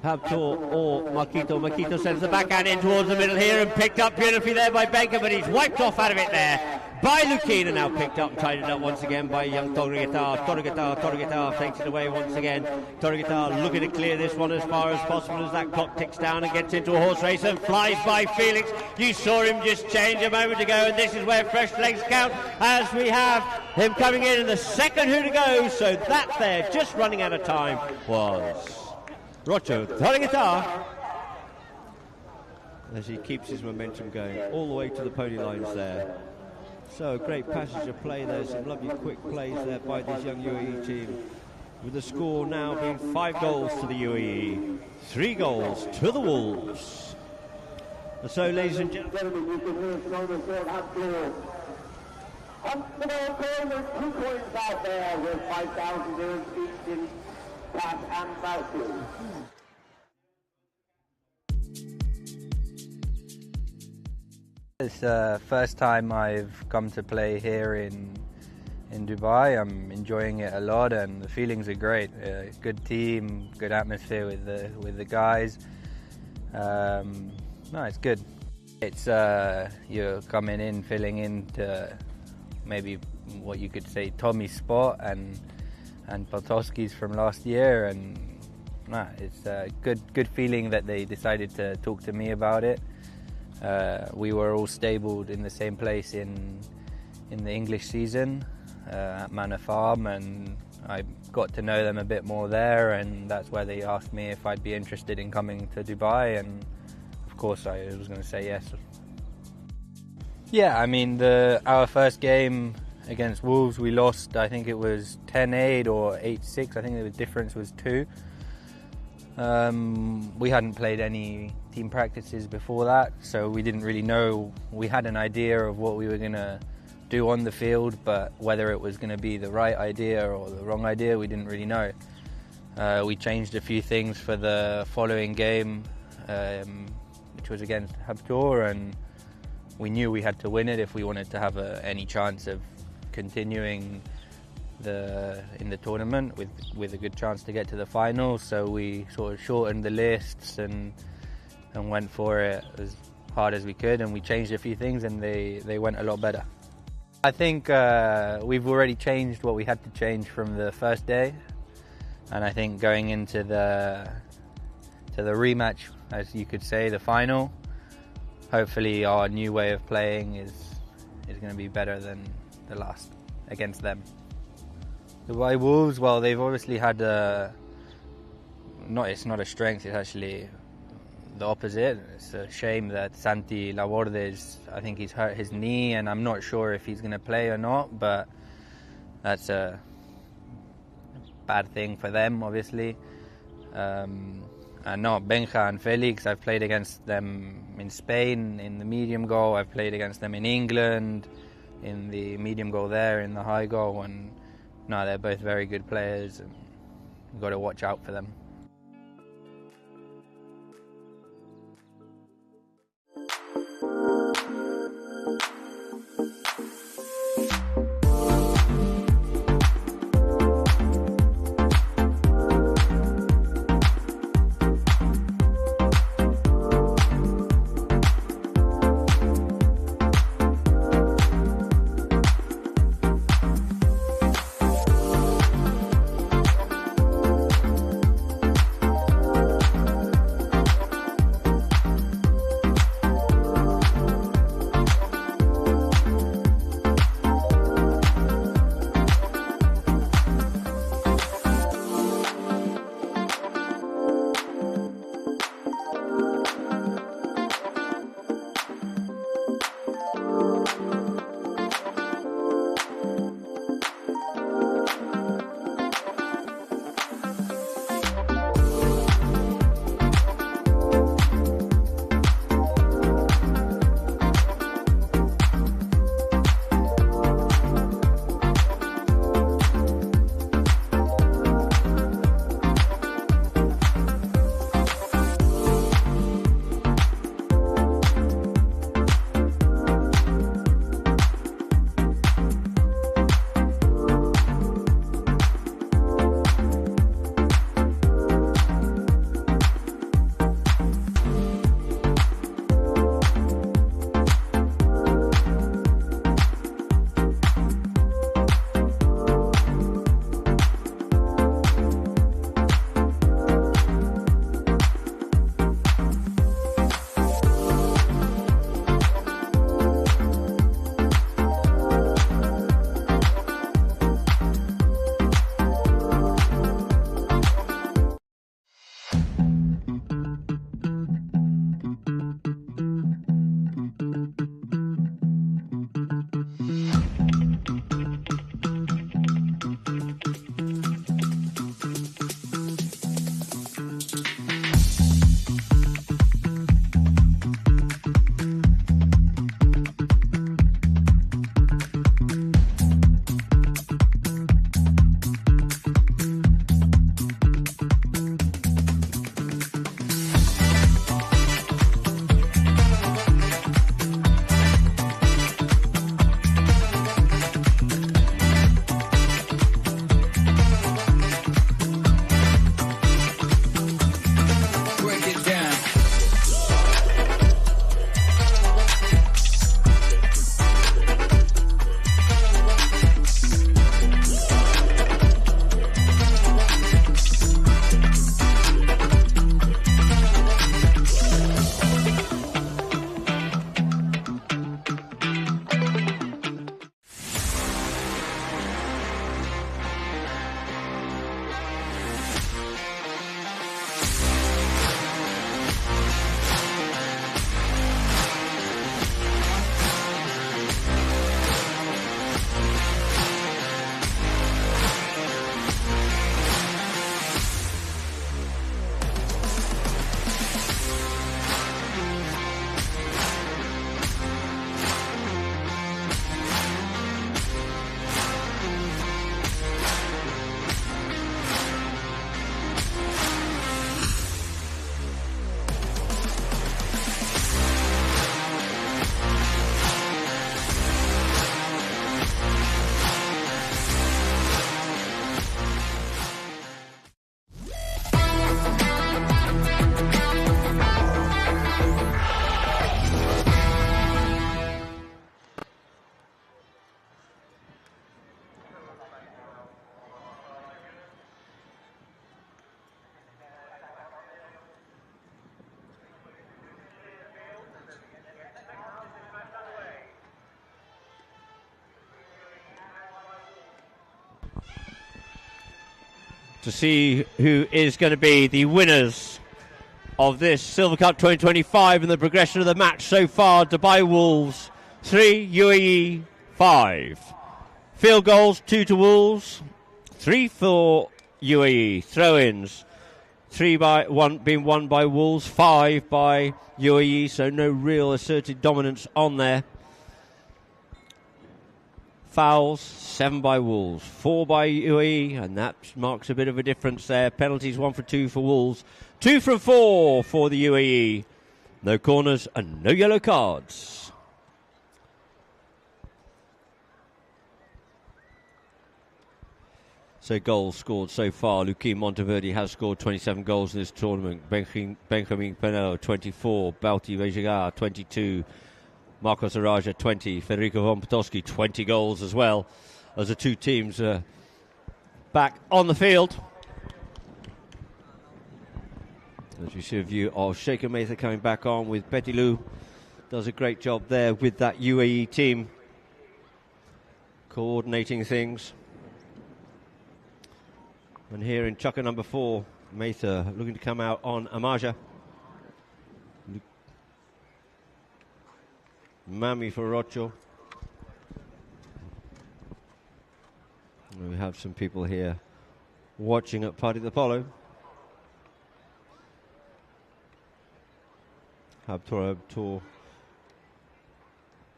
Habtoor or Makito. Makito sends the backhand in towards the middle here and picked up beautifully there by Benker, but he's wiped off out of it there by Lukin, and now picked up and tied it up once again by young Torrigatar. Torrigatar takes it away once again. Torrigatar looking to clear this one as far as possible as that clock ticks down and gets into a horse race and flies by Felix. You saw him just change a moment ago, and this is where fresh legs count as we have him coming in the second who to go. So that there, just running out of time, was Rocha Torrigatar, as he keeps his momentum going all the way to the pony lines there. So a great passage of play there, some lovely quick plays there by this young UAE team, with the score now being 5 goals to the UAE, 3 goals to the Wolves. And so, ladies and gentlemen, 2 points out there with 5,000 dirhams each in pass and vouchers. It's the first time I've come to play here in in Dubai. I'm enjoying it a lot, and the feelings are great. Good team, good atmosphere with the guys. No, it's good. It's you're coming in, filling into maybe what you could say Tommy's spot and Potowski's from last year, and it's a good feeling that they decided to talk to me about it. We were all stabled in the same place in the English season at Manor Farm, and I got to know them a bit more there, and that's where they asked me if I'd be interested in coming to Dubai, and of course I was going to say yes. Yeah, I mean, our first game against Wolves, we lost, I think it was 10-8 or 8-6, I think the difference was 2. We hadn't played any team practices before that, so we didn't really know. We had an idea of what we were going to do on the field, but whether it was going to be the right idea or the wrong idea, we didn't really know. We changed a few things for the following game, which was against Habtoor, and we knew we had to win it if we wanted to have any chance of continuing in the tournament with a good chance to get to the final. So we sort of shortened the lists and went for it as hard as we could, and we changed a few things, and they went a lot better. I think we've already changed what we had to change from the first day, and I think going into the rematch, as you could say, the final, hopefully our new way of playing is going to be better than the last against them. Dubai Wolves, well, they've obviously had it's not a strength, it's actually the opposite. It's a shame that Santi Labordes, I think he's hurt his knee, and I'm not sure if he's going to play or not, but that's a bad thing for them, obviously. And no, Benja and Felix, I've played against them in Spain in the medium goal, I've played against them in England in the medium goal there, in the high goal, and no, they're both very good players, and you've got to watch out for them. to see who is going to be the winners of this Silver Cup 2025 and the progression of the match so far. Dubai Wolves 3, UAE 5. Field goals 2 to Wolves, 3 for UAE. Throw-ins 3 by 1 being won by Wolves, 5 by UAE, so no real asserted dominance on there. Fouls 7 by Wolves, 4 by UAE, and that marks a bit of a difference there. Penalties 1 for 2 for Wolves, 2 from 4 for the UAE. No corners and no yellow cards. So goals scored so far. Luquín Monteverde has scored 27 goals in this tournament. Benjamin Peno 24, Bauti Vejigar 22, Marcos Araja 20, Federico von Potosky 20 goals as well, as the two teams are back on the field. As we see a view of Sheikha Mehta coming back on with Betty Lou. Does a great job there with that UAE team, coordinating things. And here in chukker number 4, Mehta looking to come out on Amaja. Mami for Rocho. And we have some people here watching at Party the Polo. Habtoor.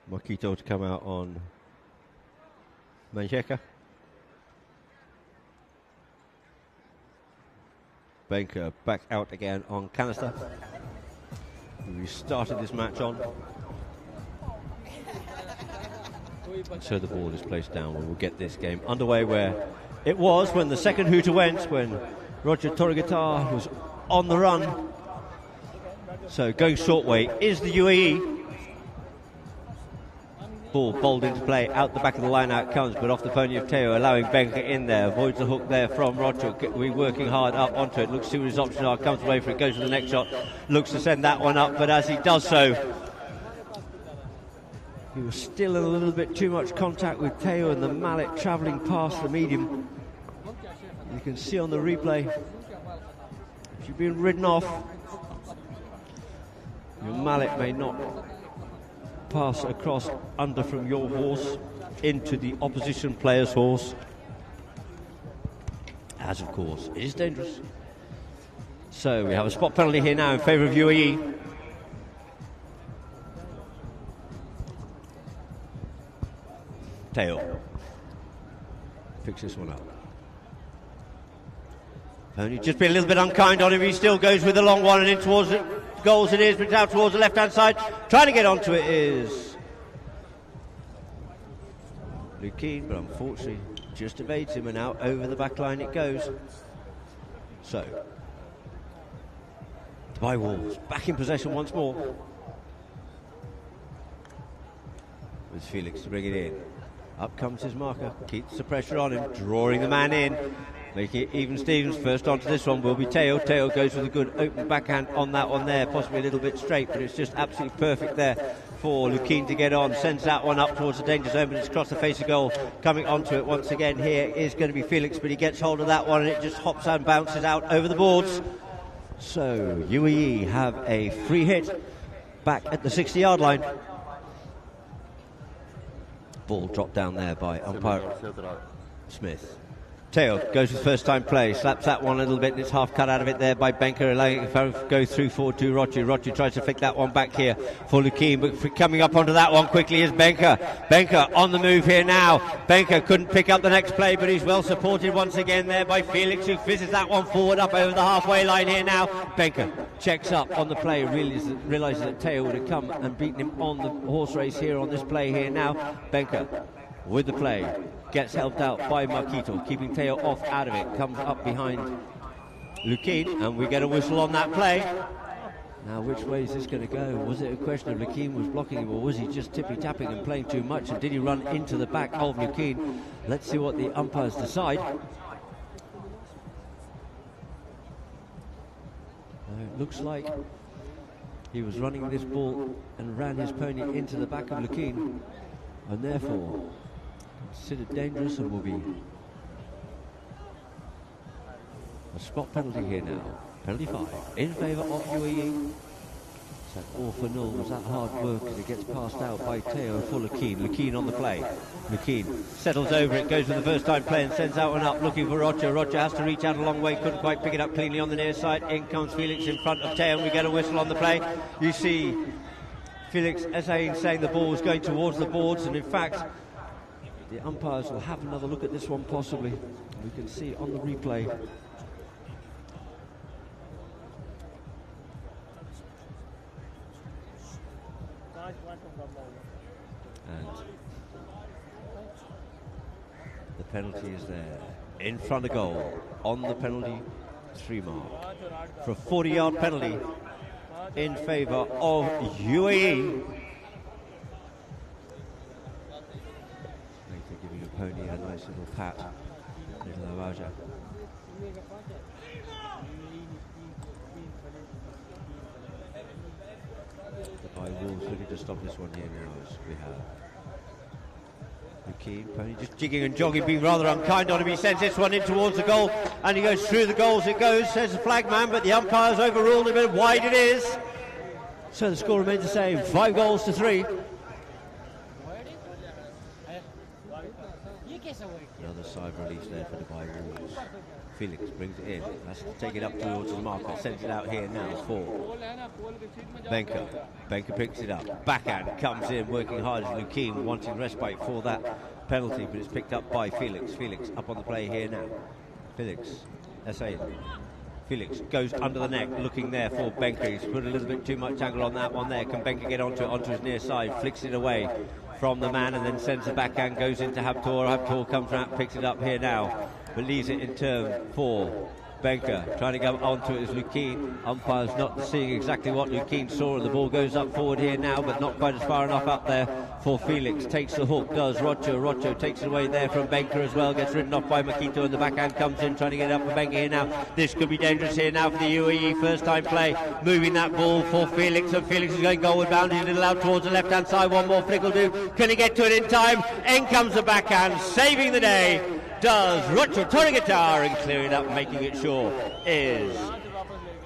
Makito to come out on Manjeka. Banker back out again on Canister. We started this match on. So the ball is placed down and we'll get this game underway where it was when the second hooter went, when Roger Torregatar was on the run. So going short way is the UAE. Ball bowled into play, out the back of the line out comes, but off the pony of Teo, allowing Benker in there, avoids the hook there from Roger. We're working hard up onto it, looks to see what his options are, comes away for it, goes to the next shot, looks to send that one up, but as he does so, he was still in a little bit too much contact with Teo and the mallet travelling past the medium. You can see on the replay, if you've been ridden off, your mallet may not pass across under from your horse into the opposition player's horse, as of course it is dangerous. So we have a spot penalty here now in favour of UAE. Teo picks this one up. Only just been a little bit unkind on him. He still goes with the long one and in towards it. Goals it is, but out towards the left-hand side. Trying to get onto it is Luquín, but unfortunately just evades him, and out over the back line it goes. So Dubai Wolves back in possession once more. With Felix to bring it in. Up comes his marker, keeps the pressure on him, drawing the man in. Making it even Stevens. First onto this one will be Teo. Teo goes with a good open backhand on that one there. Possibly a little bit straight, but it's just absolutely perfect there for Luquín to get on. Sends that one up towards the danger zone, but it's across the face of goal. Coming onto it once again here is going to be Felix, but he gets hold of that one and it just hops and bounces out over the boards. So UAE have a free hit back at the 60-yard line. Ball dropped down there by umpire Smith. Teo goes with first time play, slaps that one a little bit, and it's half cut out of it there by Benker, allowing it to go through forward to Rochi. Rochi tries to flick that one back here for Luquín, but coming up onto that one quickly is Benker. Benker on the move here now. Benker couldn't pick up the next play, but he's well supported once again there by Felix, who fizzes that one forward up over the halfway line here now. Benker checks up on the play, realises that Teo would have come and beaten him on the horse race here on this play here now. Benker with the play, gets helped out by Marquito, keeping Teo off out of it, comes up behind Luquín, and we get a whistle on that play. Now which way is this going to go? Was it a question of Luquín was blocking him, or was he just tippy-tapping and playing too much, and did he run into the back of Luquín? Let's see what the umpires decide. It looks like he was running this ball and ran his pony into the back of Luquín, and therefore considered dangerous and will be A spot penalty here now. Penalty 5 in favour of UAE. It's that all for 0 was that hard work, and it gets passed out by Teo for Lukeen. Lukeen on the play. Lukeen settles over it, goes for the first time play and sends out one up looking for Roger. Roger has to reach out a long way, couldn't quite pick it up cleanly on the near side. In comes Felix in front of Teo, and we get a whistle on the play. You see Felix saying the ball was going towards the boards, and in fact the umpires will have another look at this one possibly. We can see on the replay. And the penalty is there in front of goal on the penalty 3 mark for a 40-yard penalty in favour of UAE. Later giving a pony a nice little pat. Little Araja. By Wolves looking to stop this one here now as we have Lukeen, Pony just jigging and jogging, being rather unkind on him. He sends this one in towards the goal and he goes through the goals. It goes, says the flag man, but the umpires overruled him, and wide it is. So the score remains the same, 5-3. Another side release there for Dubai Wolves. Felix brings it in, has to take it up towards the marker, sends it out here now for Benker. Benker picks it up, backhand comes in, working hard as Lukeen, wanting respite for that penalty, but it's picked up by Felix. Felix up on the play here now. Felix, Felix goes under the neck, looking there for Benker. He's put a little bit too much angle on that one there. Can Benker get onto it, onto his near side, flicks it away from the man and then sends the backhand, goes into Habtoor. Habtoor comes around, picks it up here now, but leaves it in turn for Benker. Trying to go onto it is Lukeen. Umpires not seeing exactly what Lukeen saw, and the ball goes up forward here now, but not quite as far enough up there for Felix. Takes the hook, does Rocho. Rocho takes it away there from Benker as well, gets ridden off by Makito, and the backhand comes in, trying to get it up for Benker here now. This could be dangerous here now for the UAE. First time play, moving that ball for Felix, and Felix is going goalward bound. He's a little out towards the left hand side. One more flick will do. Can he get to it in time? In comes the backhand, saving the day. Does Rocho turn guitar and clearing it up, making it sure is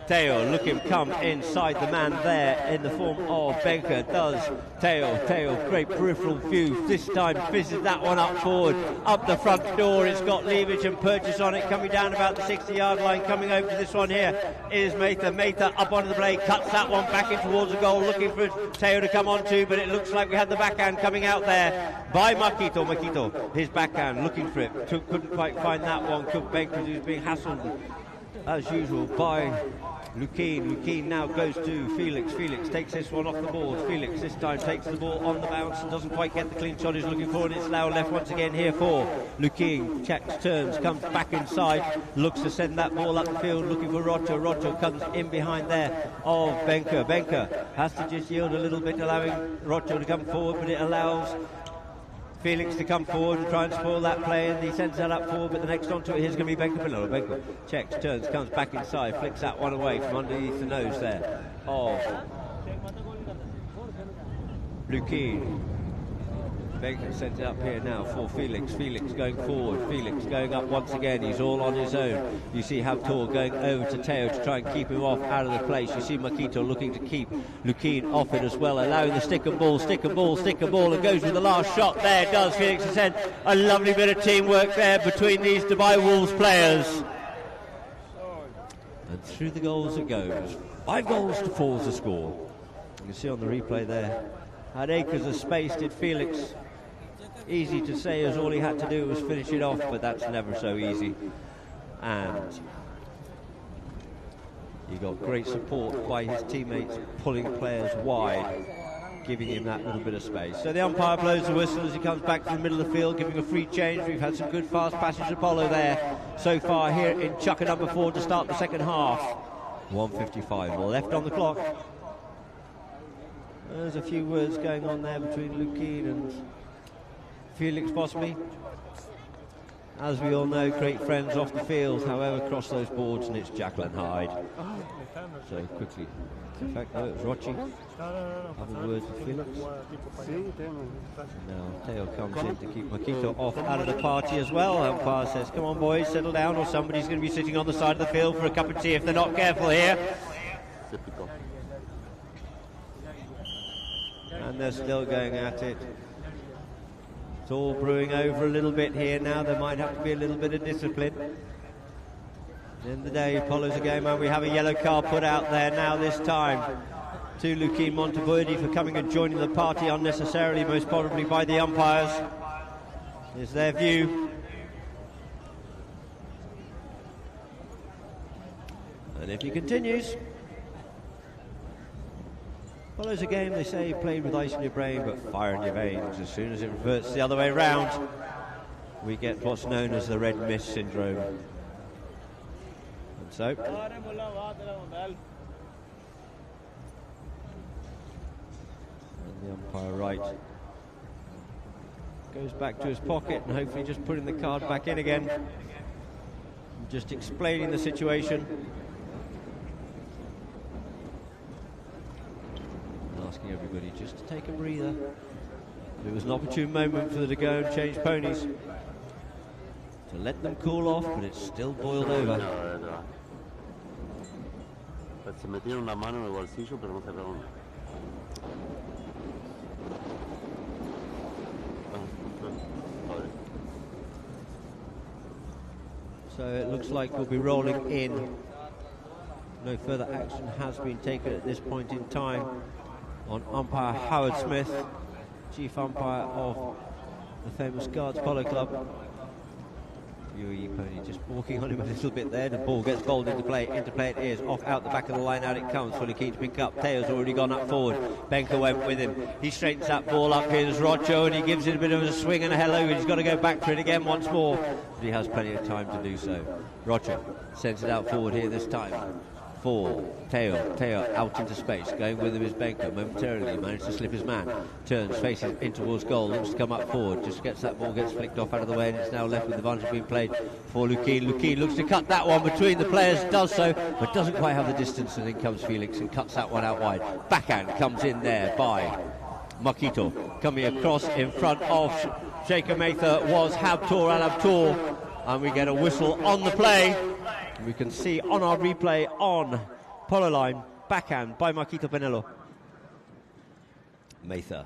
Teo. Look him come inside the man there in the form of Benker. Does Teo, great peripheral view. This time fizzes that one up forward, up the front door. It's got Leavage and Purchase on it, coming down about the 60-yard line. Coming over to this one here is Mather. Mather up onto the blade, cuts that one back in towards the goal, looking for Teo to come onto, but it looks like we had the backhand coming out there by Makito. Makito, his backhand, looking for it. Couldn't quite find that one. Benker, who's being hassled as usual by Lukeen. Lukeen now goes to Felix. Felix takes this one off the board. Felix this time takes the ball on the bounce and doesn't quite get the clean shot he's looking for, and it's Lau left once again here for Lukeen. Checks, turns, comes back inside, looks to send that ball up the field, looking for Rocho. Rocho comes in behind there of Benker. Benker has to just yield a little bit, allowing Rocho to come forward, but it allows Felix to come forward and try and spoil that play, and he sends that up forward, but the next onto it, here's going to be Benker. Benker checks, turns, comes back inside, flicks that one away from underneath the nose there of Lukeen. Benker sends it up here now for Felix. Felix going forward. Felix going up once again. He's all on his own. You see Habtoor going over to Teo to try and keep him off out of the place. You see Makito looking to keep Lukeen off it as well, allowing the stick and ball, and goes with the last shot there. Does Felix Ascend. A lovely bit of teamwork there between these Dubai Wolves players. And through the goals it goes. 5-4 is the score. You can see on the replay there, had acres of space, did Felix. Easy to say, as all he had to do was finish it off, but that's never so easy. And he got great support by his teammates pulling players wide, giving him that little bit of space. So the umpire blows the whistle as he comes back to the middle of the field, giving a free change. We've had some good fast passage of Polo there so far here in Chukka number 4 to start the second half. 1:55 left on the clock. There's a few words going on there between Lukeen and Felix possibly. as we all know, great friends off the field. However, cross those boards and it's Jacqueline Hyde. So quickly. In fact, no, it was Rochi. Have a word with Felix. Now Teo comes in to keep Makito off out of the party as well. Umpire says, come on boys, settle down, or somebody's going to be sitting on the side of the field for a cup of tea if they're not careful here. And they're still going at it. It's all brewing over a little bit here now. There might have to be a little bit of discipline. At the end of the day, Polo's a game, and we have a yellow card put out there now this time to Luquin Monteverdi for coming and joining the party unnecessarily, most probably by the umpires. Is their view. And if he continues, Polo's a game, they say, played with ice in your brain but fire in your veins. As soon as it reverts the other way round, we get what's known as the red mist syndrome. And so, and the umpire right goes back to his pocket and hopefully just putting the card back in again, just explaining the situation. Asking everybody just to take a breather. It was an opportune moment for them to go and change ponies, to let them cool off, but it's still boiled over. So it looks like we'll be rolling in. No further action has been taken at this point in time on umpire Howard Smith, chief umpire of the famous Guards Polo Club. UAE pony just walking on him a little bit there. The ball gets bowled into play. Into play it is. Off out the back of the line. Out it comes. Fully keen to pick up. Teo's already gone up forward. Benker went with him. He straightens that ball up. Here's Rocho, and he gives it a bit of a swing and a hello. He's got to go back for it again once more, but he has plenty of time to do so. Rocho sends it out forward here this time for Teo. Teo out into space. Going with him is Benker. Momentarily managed to slip his man. Turns, faces in towards goal. Looks to come up forward. Just gets that ball, gets flicked off out of the way, and it's now left with the advantage being played for Luquin. Luquin looks to cut that one between the players. Does so, but doesn't quite have the distance, and in comes Felix and cuts that one out wide. Backhand comes in there by Makito. Coming across in front of Shaker Mather was Habtoor Al Habtoor, and we get a whistle on the play. We can see on our replay on Polo line, backhand by Makito Penelo. Mather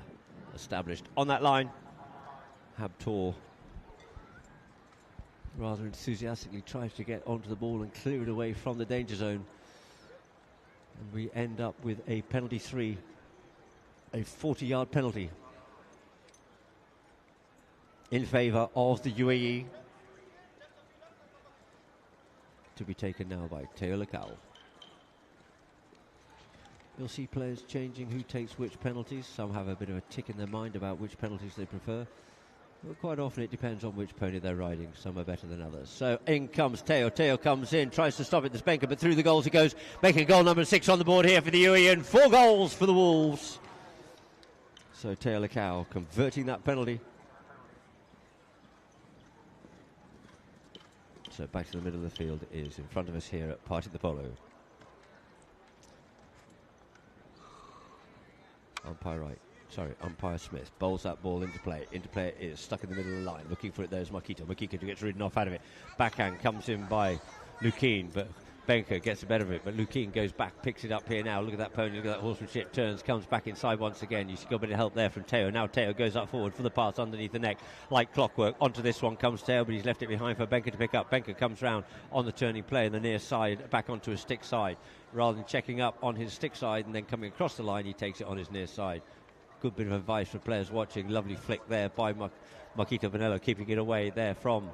established on that line. Habtoor rather enthusiastically tries to get onto the ball and clear it away from the danger zone. And we end up with a penalty 3, a 40-yard penalty in favour of the UAE, to be taken now by Teo Lacal. You'll see players changing who takes which penalties. Some have a bit of a tick in their mind about which penalties they prefer. But quite often it depends on which pony they're riding. Some are better than others. So in comes Teo. Teo comes in, tries to stop it. There's Benker, but through the goals it goes. Making goal number 6 on the board here for the UAE, and 4 goals for the Wolves. So Teo Lacal converting that penalty. So back to the middle of the field is in front of us here at Party the Polo. Umpire Smith bowls that ball into play. Into play it is, stuck in the middle of the line. Looking for it, there's Makito. Makito gets ridden off out of it. Backhand comes in by Luquin, but Benker gets the better of it. But Luquin goes back, picks it up here now. Look at that pony, look at that horsemanship. Turns, comes back inside once again. You see got a bit of help there from Teo. Now Teo goes up forward for the pass underneath the neck. Like clockwork, onto this one comes Teo, but he's left it behind for Benker to pick up. Benker comes round on the turning play and the near side, back onto his stick side. Rather than checking up on his stick side and then coming across the line, he takes it on his near side. Good bit of advice for players watching. Lovely flick there by Makito Penelo, keeping it away there from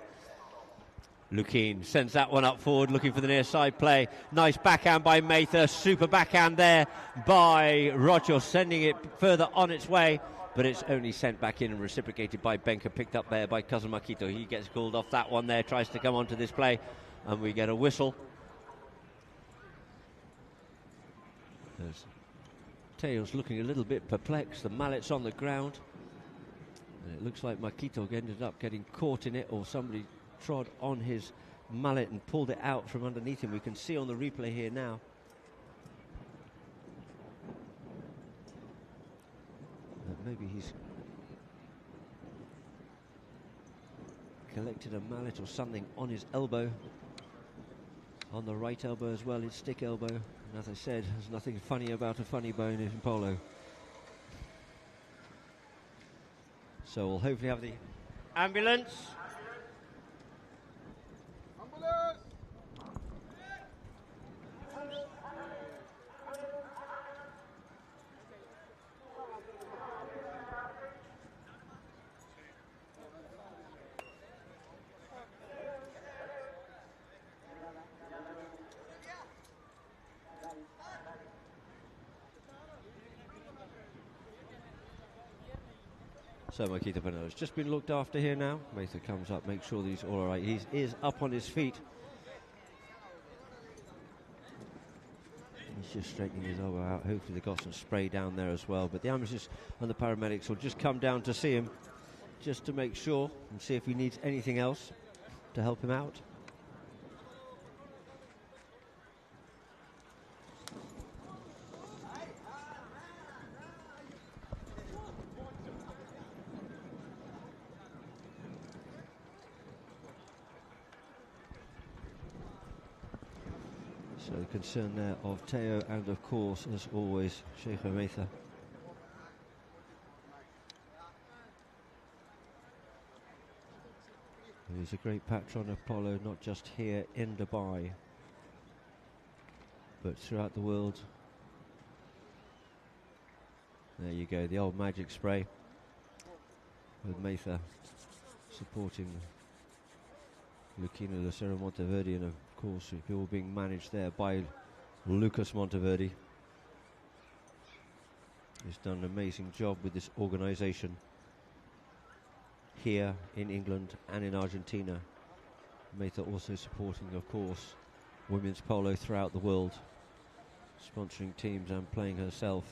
Luquin. Sends that one up forward, looking for the near side play. Nice backhand by Mather. Super backhand there by Rocho, sending it further on its way, but it's only sent back in and reciprocated by Benker, picked up there by cousin Makito. He gets called off that one there, tries to come onto this play, and we get a whistle. There's Teo's looking a little bit perplexed. The mallet's on the ground, and it looks like Makito ended up getting caught in it, or somebody trod on his mallet and pulled it out from underneath him. We can see on the replay here now. That maybe he's collected a mallet or something on his elbow, on the right elbow as well, his stick elbow. And as I said, there's nothing funny about a funny bone in polo. So we'll hopefully have the ambulance. So Makita Penelo's just been looked after here now. Mather comes up, makes sure that he's all right. He is up on his feet. He's just straightening his elbow out. Hopefully they got some spray down there as well. But the ambulances and the paramedics will just come down to see him, just to make sure and see if he needs anything else to help him out. So the concern there of Teo and of course, as always, Sheikh Mather. He's a great patron of polo, not just here in Dubai, but throughout the world. There you go, the old magic spray with Mather supporting Luquino Lucero Monteverde, and of course it's all being managed there by Lucas Monteverde. He's done an amazing job with this organisation here in England and in Argentina. Mather also supporting, of course, women's polo throughout the world, sponsoring teams and playing herself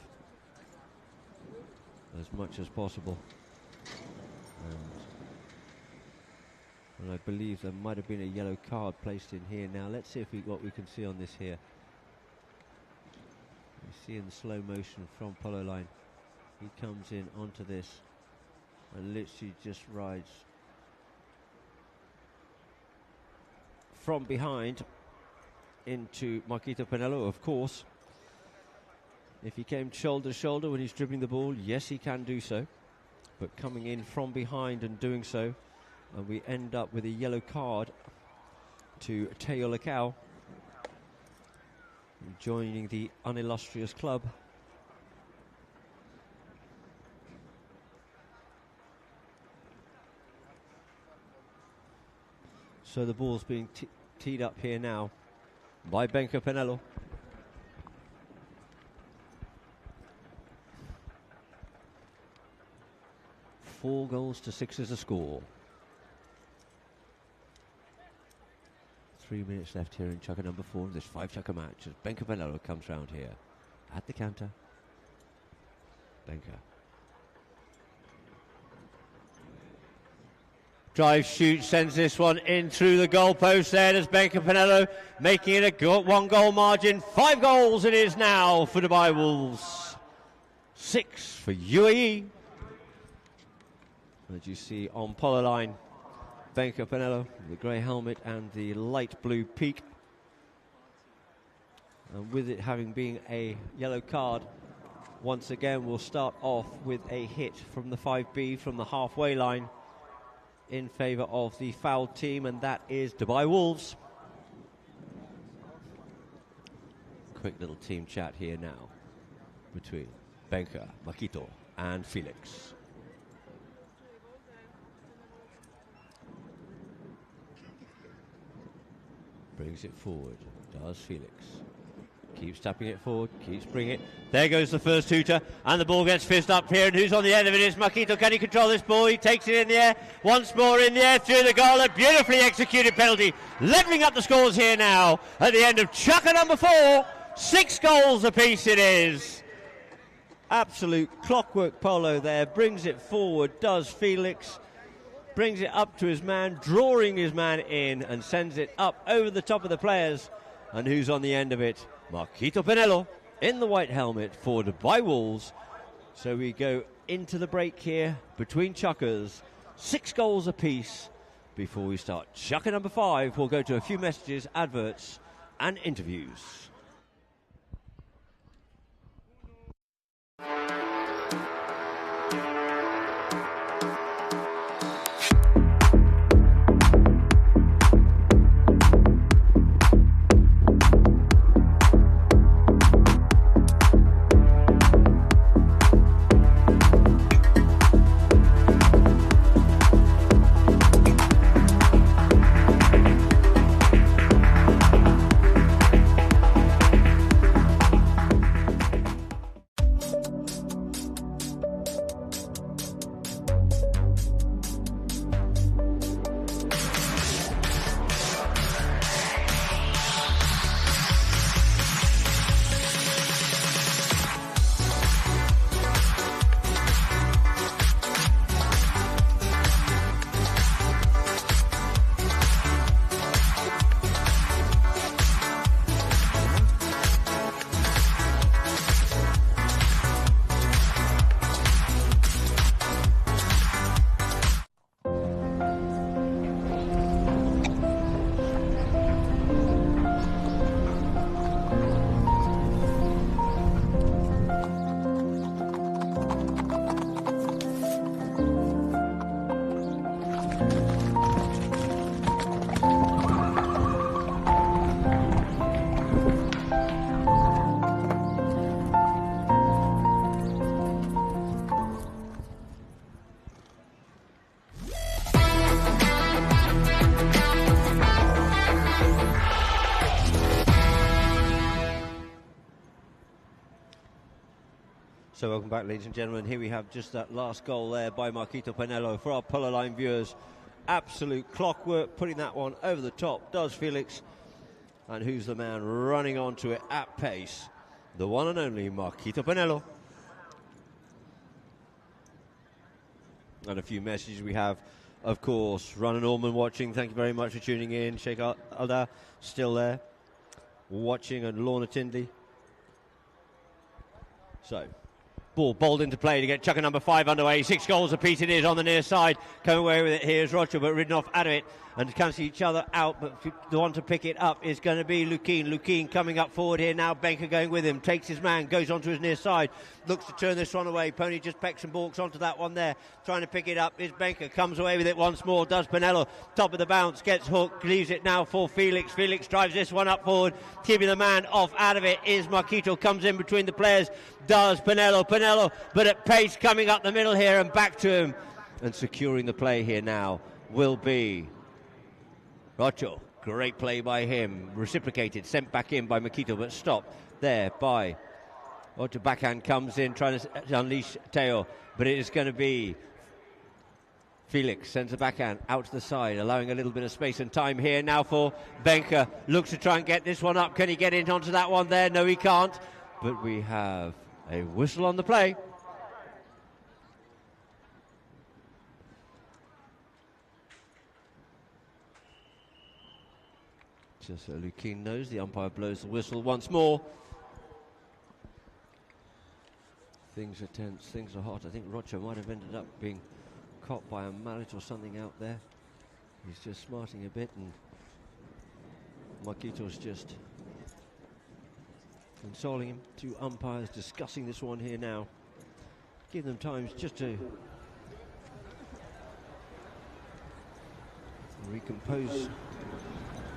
as much as possible. And I believe there might have been a yellow card placed in here now. Let's see if what we can see on this here. You see in slow motion from polo line, he comes in onto this and literally just rides from behind into Marquito Penelo, of course. If he came shoulder to shoulder when he's dribbling the ball, yes, he can do so. But coming in from behind and doing so, and we end up with a yellow card to Teo Lacau, joining the unillustrious club. So the ball's being teed up here now by Benka Penelo. Four goals to 6 is the score. 3 minutes left here in Chukka number 4 of this 5-Chukka match as Benka Penelo comes round here at the counter. Benka. Drive, shoot, sends this one in through the goalpost there. There's Benka Penelo making it a 1 goal margin. 5 goals it is now for Dubai Wolves. 6 for UAE. As you see on polo line, Benka Penelo, the grey helmet and the light blue peak. And with it having been a yellow card, once again we'll start off with a hit from the 5B from the halfway line in favour of the fouled team, and that is Dubai Wolves. Quick little team chat here now between Benka, Makito and Felix. Brings it forward, does Felix. Keeps tapping it forward, keeps bringing it. There goes the first hooter, and the ball gets fizzed up here, and who's on the end of it is Makito. Can he control this ball? He takes it in the air, once more in the air, through the goal, a beautifully executed penalty, levelling up the scores here now, at the end of Chukka number 4, 6 goals apiece it is. Absolute clockwork polo there, brings it forward, does Felix. brings it up to his man, drawing his man in, and sends it up over the top of the players. And who's on the end of it? Marquito Pinello in the white helmet, forwarded by Wolves. So we go into the break here between chuckers, 6 goals apiece. Before we start chucker number 5, we'll go to a few messages, adverts, and interviews. So welcome back, ladies and gentlemen. Here we have just that last goal there by Marquito Pinello for our Polo Line viewers. Absolute clockwork, putting that one over the top, does Felix. And who's the man running onto it at pace? The one and only Marquito Pinello. And a few messages we have, of course. Ron Norman watching, thank you very much for tuning in. Sheikh Alda still there, watching, and Lorna Tindley. So, ball bowled into play to get chucker number 5 underway. 6 goals apiece it is on the near side. Coming away with it here is Roger, but ridden off out of it and cancel each other out. But the one to pick it up is going to be Lukeen. Lukeen coming up forward here now. Benker going with him. Takes his man, goes onto his near side. Looks to turn this one away. Pony just pecks and balks onto that one there. Trying to pick it up is Benker. Comes away with it once more. Does Pinello. Top of the bounce. Gets hooked. Leaves it now for Felix. Felix drives this one up forward. Keeping the man off out of it is Marquito. Comes in between the players. Does Pinello. Pinello, but at pace coming up the middle here and back to him. And securing the play here now will be Rocho. Great play by him. Reciprocated. Sent back in by Marquito, but stopped there by Rocho. Backhand comes in, trying to unleash Teo. But it is going to be Felix. Sends the backhand out to the side, allowing a little bit of space and time here now for Benker. Looks to try and get this one up. Can he get in onto that one there? No, he can't. But we have a whistle on the play. Just so Lukeen knows, the umpire blows the whistle once more. Things are tense, things are hot. I think Roger might have ended up being caught by a mallet or something out there. He's just smarting a bit, and Marquito's just consoling him. 2 umpires discussing this one here now. Give them time just to recompose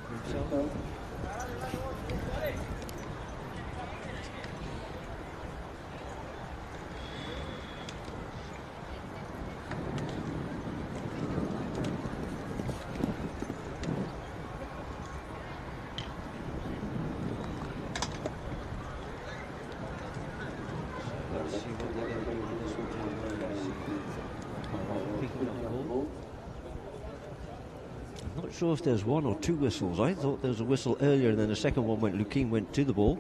himself. Sure if there's 1 or 2 whistles. I thought there was a whistle earlier and then the second one when Lukeen went to the ball,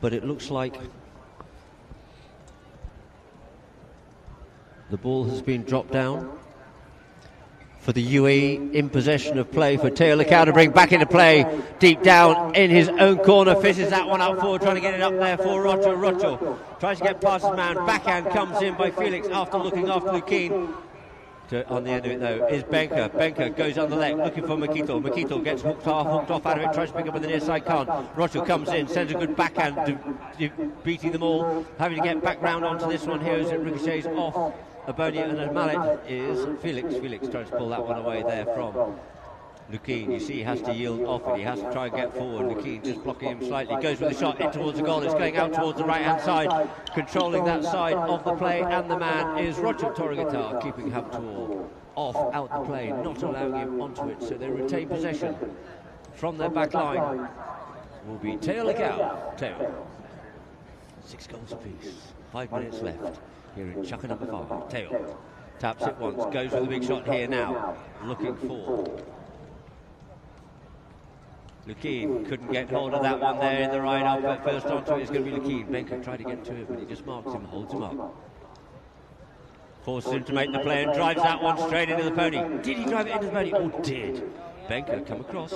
but it looks like the ball has been dropped down for the UAE in possession of play for Teo Lecau to bring back into play deep down in his own corner. Fishes that one up forward, trying to get it up there for Rocho. Rocho tries to get past his man. Backhand comes in by Felix after looking after Lukien. On the end of it though is Benker. Benker goes on the leg looking for Makito. Makito gets hooked off out of it, tries to pick up on the near side, can't. Rocho comes in, sends a good backhand, beating them all. Having to get back round onto this one here as it ricochets off Abonia, and the mallet is Felix. Felix tries to pull that one away there from Lukien. You see he has to yield off it, he has to try and get forward. Lukien just blocking him slightly, goes with a shot in towards the goal. It's going out towards the right hand side, controlling that side of the play, and the man is Roger Torregatar, keeping Habtoor off out the play, not allowing him onto it, so they retain possession from their back line. Will be Teo Lecau. Teo, 6 goals apiece, 5 minutes left here in Chukka number 5. Teo taps it once, goes with a big shot here now, looking for Lukien. Couldn't get hold of that one there in the right up, but first onto it is going to be Lukien. Benker tried to get to it, but he just marks him, holds him up. Forces him to make the play and drives that one straight into the pony. Did he drive it into the pony? Oh, did. Benker come across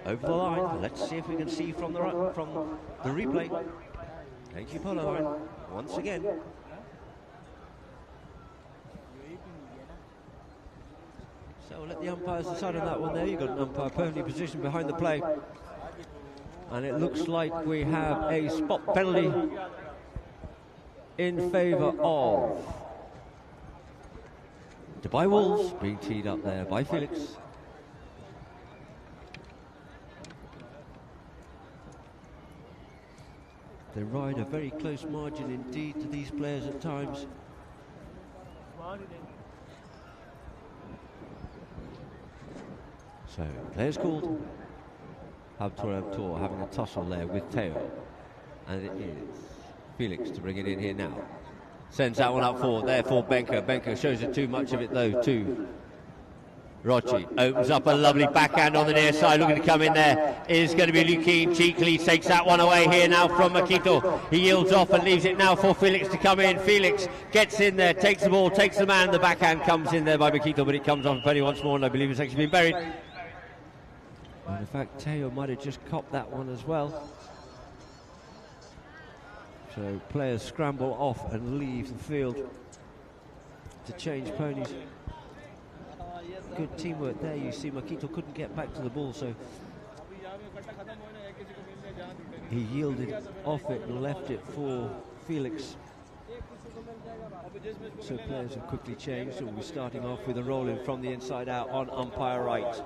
over the line. Let's see if we can see from the replay. Thank you, Polo line, once again. So we'll let the umpires decide on that one there. You've got an umpire permanently positioned behind the play. And it looks like we have a spot penalty in favour of Dubai Wolves, being teed up there by Felix. They ride a very close margin indeed to these players at times. So, players called. Habtoor having a tussle there with Teo. And it is Felix to bring it in here now. Sends that one up forward, therefore Benker. Benker shows it too much of it though to Rochi. Opens up a lovely backhand on the near side, looking to come in there. Is going to be Lukien. Cheekily takes that one away here now from Makito. He yields off and leaves it now for Felix to come in. Felix gets in there, takes the ball, takes the man. The backhand comes in there by Makito, but it comes off Penny once more, and I believe it's actually been buried. And in fact, Teo might have just copped that one as well. So players scramble off and leave the field to change ponies. Good teamwork there. You see Makito couldn't get back to the ball, so he yielded off it and left it for Felix. So players have quickly changed, and we're starting off with a roll-in from the inside out on umpire right.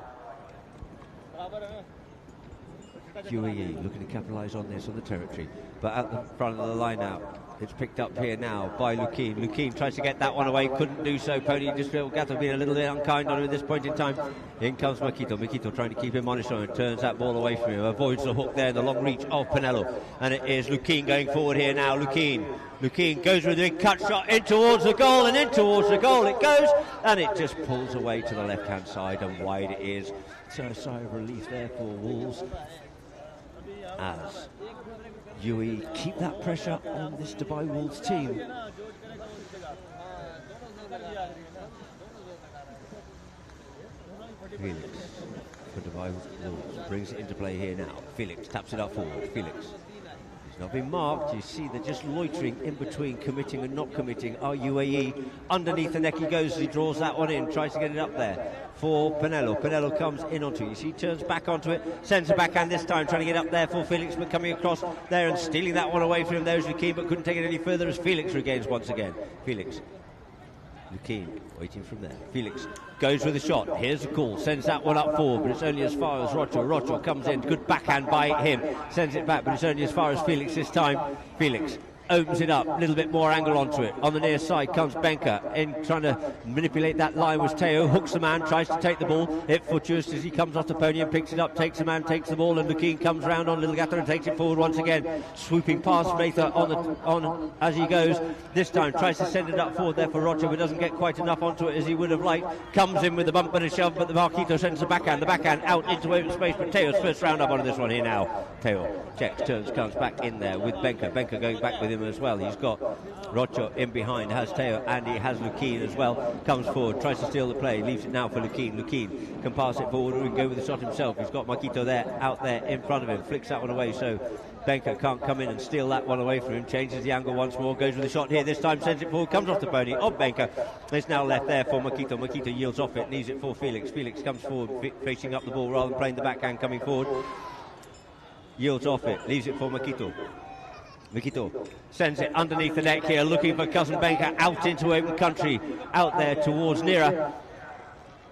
UAE looking to capitalise on this on the territory, but at the front of the line now, it's picked up here now by Lukien. Lukien tries to get that one away, couldn't do so. Pony just got to be a little bit unkind on him at this point in time. In comes Makito. Makito trying to keep him honest on him, turns that ball away from him, avoids the hook there, the long reach of Pinello, and it is Lukien going forward here now. Lukien goes with a big cut shot in towards the goal, and in towards the goal it goes, and it just pulls away to the left hand side, and wide it is. So a sigh of relief there for Wolves as UAE keep that pressure on this Dubai Wolves team. Felix for Dubai Wolves brings it into play here now. Felix taps it up forward. Felix, he's not been marked. You see they're just loitering in between committing and not committing. Our UAE underneath the neck he goes. He draws that one in, tries to get it up there for Pinello. Pinello comes in onto it. You see, turns back onto it, sends a backhand this time, trying to get up there for Felix, but coming across there and stealing that one away from him. There's Lukien, but couldn't take it any further as Felix regains once again. Felix. Lukien waiting from there. Felix goes with a shot. Here's the call. Sends that one up forward, but it's only as far as Rocho. Rocho comes in. Good backhand by him. Sends it back, but it's only as far as Felix this time. Felix opens it up, a little bit more angle onto it. On the near side comes Benker in, trying to manipulate that line was Teo, hooks the man, tries to take the ball, hit foot just as he comes off the pony and picks it up, takes the man, takes the ball, and Lukien comes round on Little Gather and takes it forward once again, swooping past Mather on as he goes. This time tries to send it up forward there for Roger, but doesn't get quite enough onto it as he would have liked. Comes in with the bump and a shove, but the Marquito sends the backhand out into open space, but Teo's first round up on this one here now. Teo checks, turns, comes back in there with Benker. Benker going back with him him as well. He's got Rocho in behind, has Teo, and he has Lukien as well. Comes forward, tries to steal the play, leaves it now for Lukien. Lukien can pass it forward and go with the shot himself. He's got Makito there, out there in front of him, flicks that one away, so Benka can't come in and steal that one away from him. Changes the angle once more, goes with the shot here, this time sends it forward, comes off the pony of Benka. It's now left there for Makito. Makito yields off it, leaves it for Felix. Felix comes forward, facing up the ball rather than playing the backhand, coming forward. Yields off it, leaves it for Makito. Makito sends it underneath the neck here, looking for cousin Benka out into open country, out there towards Nira.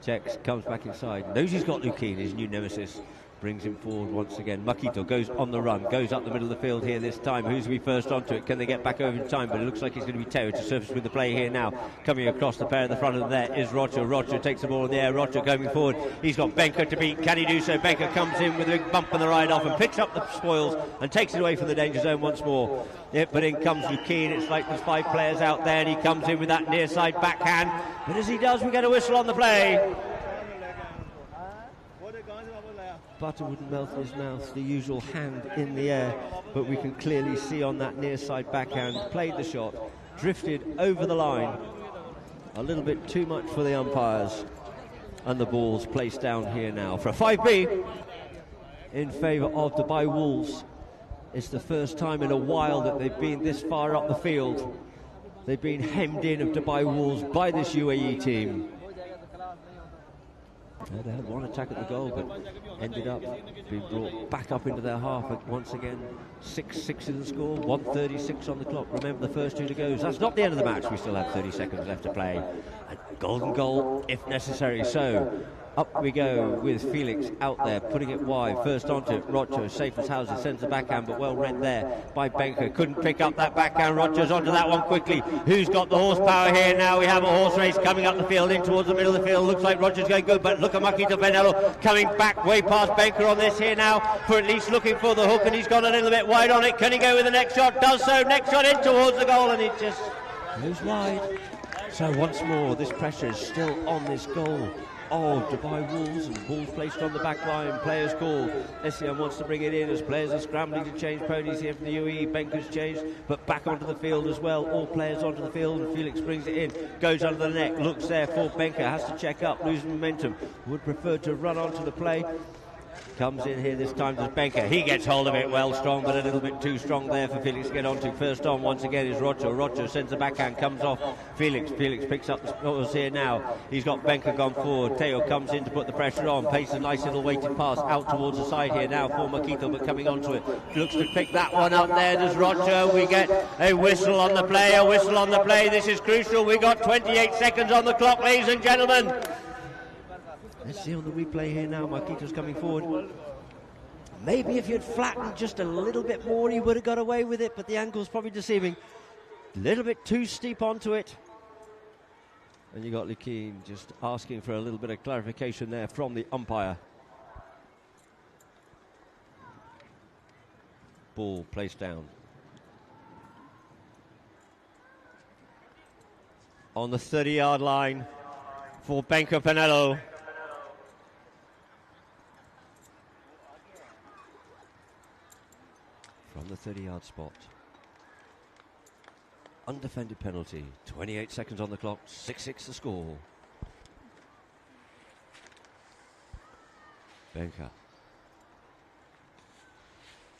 Checks, comes back inside, knows he's got Lukien, his new nemesis. Brings him forward once again. Makito goes on the run, goes up the middle of the field here this time. Who's going to be first onto it? Can they get back over in time? But it looks like it's going to be Teo to surface with the play here now. Coming across the pair at the front of them there is Roger. Roger takes the ball in the air. Roger going forward. He's got Benka to beat. Can he do so? Benka comes in with a big bump on the ride off and picks up the spoils and takes it away from the danger zone once more. Yeah, but in comes Lukien. It's like there's 5 players out there and he comes in with that near side backhand. But as he does, we get a whistle on the play. Butter wouldn't melt in his mouth, the usual hand in the air, but we can clearly see on that near side backhand, played the shot, drifted over the line, a little bit too much for the umpires, and the ball's placed down here now for a 5B in favour of Dubai Wolves. It's the first time in a while that they've been this far up the field. They've been hemmed in of Dubai Wolves by this UAE team. They had one attack at the goal, but ended up being brought back up into their half once again. 6-6 in the score, 1:36 on the clock. Remember, the first 2 to go. That's not the end of the match. We still have 30 seconds left to play. A golden goal, if necessary. So up we go with Felix out there, putting it wide. First onto it, Rocho, safe as houses, sends the backhand, but well read there by Benka. Couldn't pick up that backhand. Rocho's onto that one quickly. Who's got the horsepower here now? We have a horse race coming up the field, in towards the middle of the field. Looks like Rocho's going good, but look at Makito Benello coming back way past Benka on this here now, for at least looking for the hook, and he's gone a little bit wide on it. Can he go with the next shot? Does so. Next shot in towards the goal, and it just goes wide. So once more, this pressure is still on this goal of Dubai Wolves, and balls placed on the back line. Players called. Essian wants to bring it in as players are scrambling to change ponies here from the UAE. Benka's changed, but back onto the field as well. All players onto the field, and Felix brings it in, goes under the neck, looks there for Benka, has to check up, losing momentum, would prefer to run onto the play. Comes in here this time to Benka. He gets hold of it well, strong, but a little bit too strong there for Felix to get onto. First on once again is Rocho. Rocho sends the backhand, comes off Felix. Felix picks up the scores here now. He's got Benka gone forward. Teo comes in to put the pressure on. Plays a nice little weighted pass out towards the side here now for Makito, but coming onto it. Looks to pick that one up there. Does Rocho. We get a whistle on the play. A whistle on the play. This is crucial. We got 28 seconds on the clock, ladies and gentlemen. Let's see on the replay here now. Makito's coming forward. Maybe if you'd flattened just a little bit more, he would have got away with it, but the angle's probably deceiving. A little bit too steep onto it. And you got Lukien just asking for a little bit of clarification there from the umpire. Ball placed down. On the 30-yard line for Benka Penello. From the 30-yard spot. Undefended penalty. 28 seconds on the clock. 6-6 the score. Benka.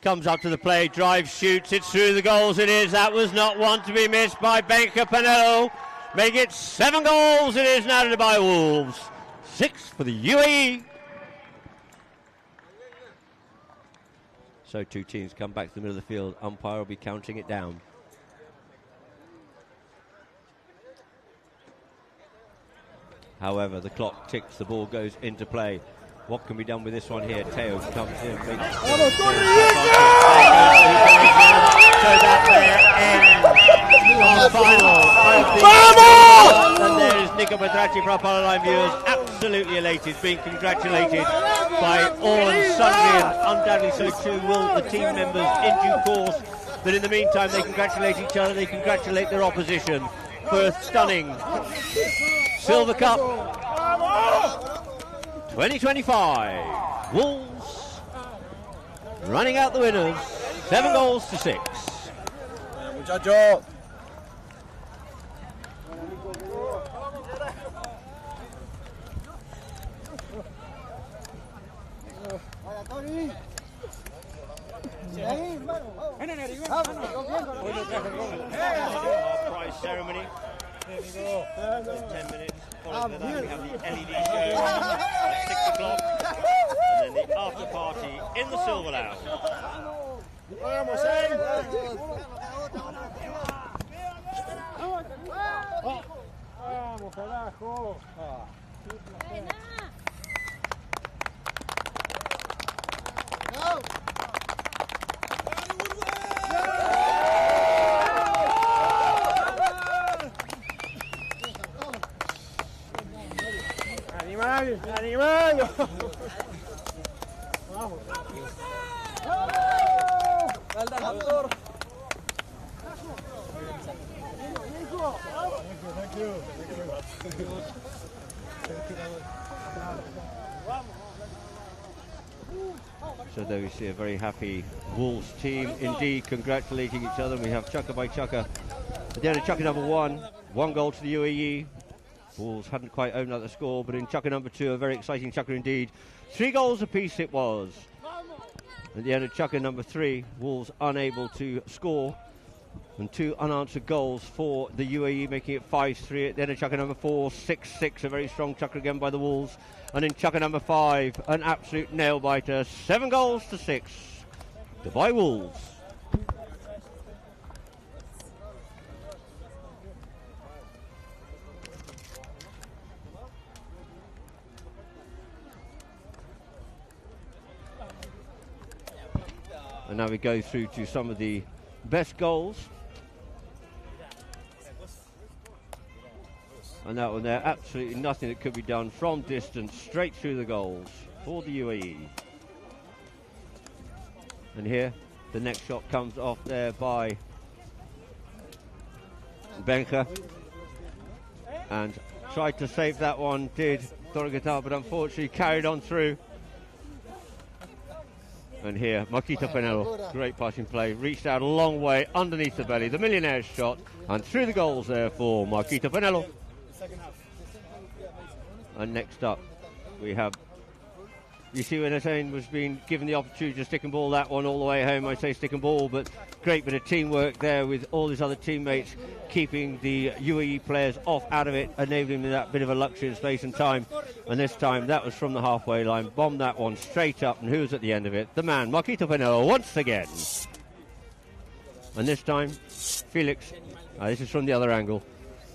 Comes up to the play, drives, shoots, it's through the goals, it is. That was not one to be missed by Benka Penello. Make it 7 goals, it is now to Dubai Wolves. 6 for the UAE. So 2 teams come back to the middle of the field. Umpire will be counting it down. However, the clock ticks, the ball goes into play. What can be done with this one here? Teo comes in. So that there ends our final. And there is Nico Petracci for our Polo Line viewers. Absolutely elated, being congratulated by all and sundry, and undoubtedly so too will the team members in due course. But in the meantime, they congratulate each other, they congratulate their opposition for a stunning Silver Cup 2025. Wolves running out the winners, 7 goals to 6. muchachos. Vaya, Tony. Our prize ceremony. 10 minutes. Following that, we have the LED show at 6 o'clock. And then the after party in the Silver Lounge. Vamos, Vamos, carajo. Animal, animal. Vamos. Falta el Habtoor. Thank you. So there we see a very happy Wolves team indeed, congratulating each other. We have chukker by chukker. At the end of chukker number 1 goal to the UAE. Wolves hadn't quite owned up the score, but in chukker number 2, a very exciting chukker indeed. 3 goals apiece it was. At the end of chukker number 3, Wolves unable to score, and 2 unanswered goals for the UAE, making it 5-3. At the end of chukker number 4, 6-6, a very strong chukker again by the Wolves. And in chukker number 5, an absolute nail-biter, 7 goals to 6. Dubai Wolves. And now we go through to some of the best goals. And that one there, absolutely nothing that could be done from distance, straight through the goals for the UAE. And here, the next shot comes off there by Benka. And tried to save that one, did Torgatar, but unfortunately carried on through. And here, Marquito Penelo, great passing play, reached out a long way underneath the belly, the millionaire's shot, and through the goals there for Marquito Penelo. And next up, we have, you see when Hussein was being given the opportunity to stick and ball that one all the way home, I say stick and ball, but great bit of teamwork there with all his other teammates, keeping the UAE players off out of it, enabling them that bit of a luxury of space and time. And this time, that was from the halfway line, bombed that one straight up, and who was at the end of it? The man, Marquito Penelo, once again. And this time, Felix, this is from the other angle,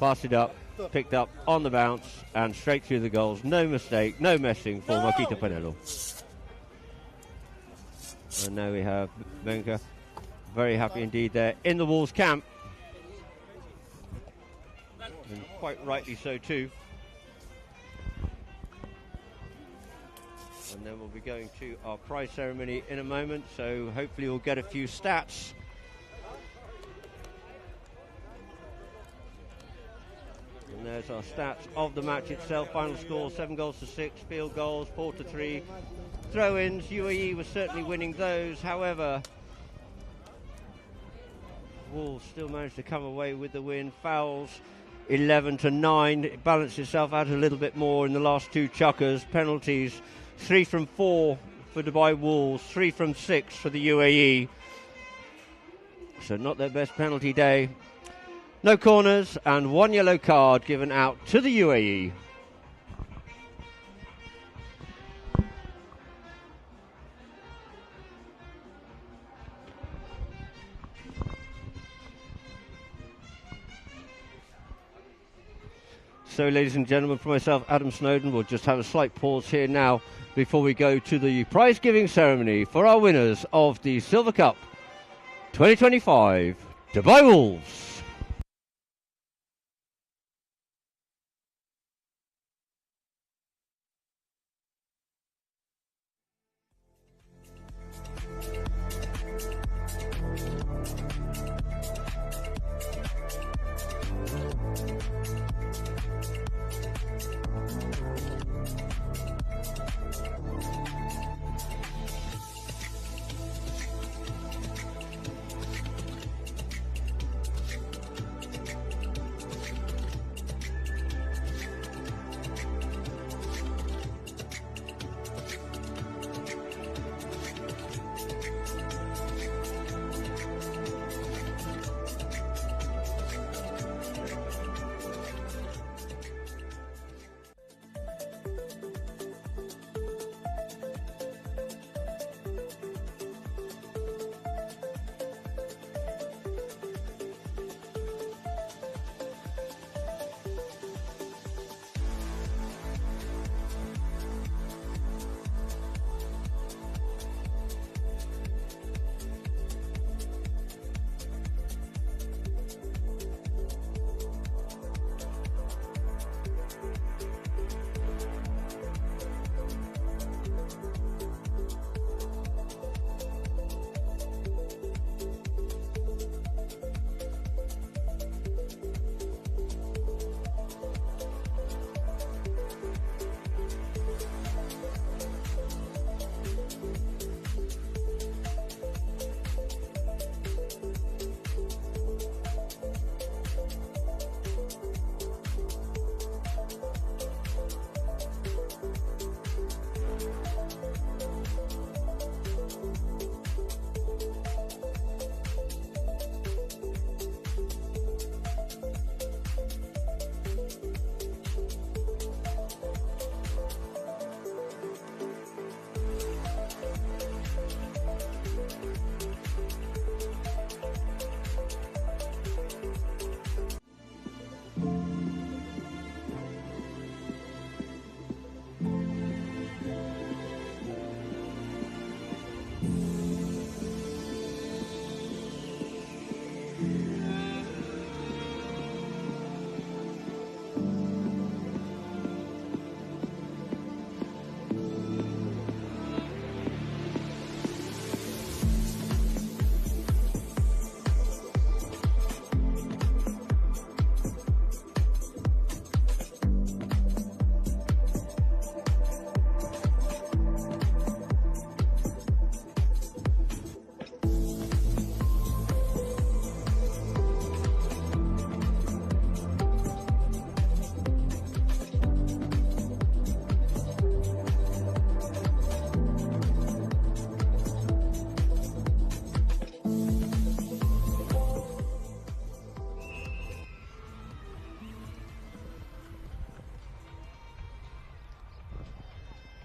passed it up, picked up on the bounce, and straight through the goals. No mistake, no messing for Marquito Penelo. And now we have Benka, very happy indeed there in the Wolves camp. And quite rightly so too. And then we'll be going to our prize ceremony in a moment, so hopefully we'll get a few stats. And there's our stats of the match itself. Final score, 7 goals to 6, field goals 4 to 3. Throw-ins, UAE was certainly winning those. However, Wolves still managed to come away with the win. Fouls, 11 to 9. It balanced itself out a little bit more in the last 2 chukkers. Penalties, 3 from 4 for Dubai Wolves, 3 from 6 for the UAE. So not their best penalty day. No corners and 1 yellow card given out to the UAE. So, ladies and gentlemen, for myself, Adam Snowden, we'll just have a slight pause here now before we go to the prize-giving ceremony for our winners of the Silver Cup 2025 Dubai Wolves.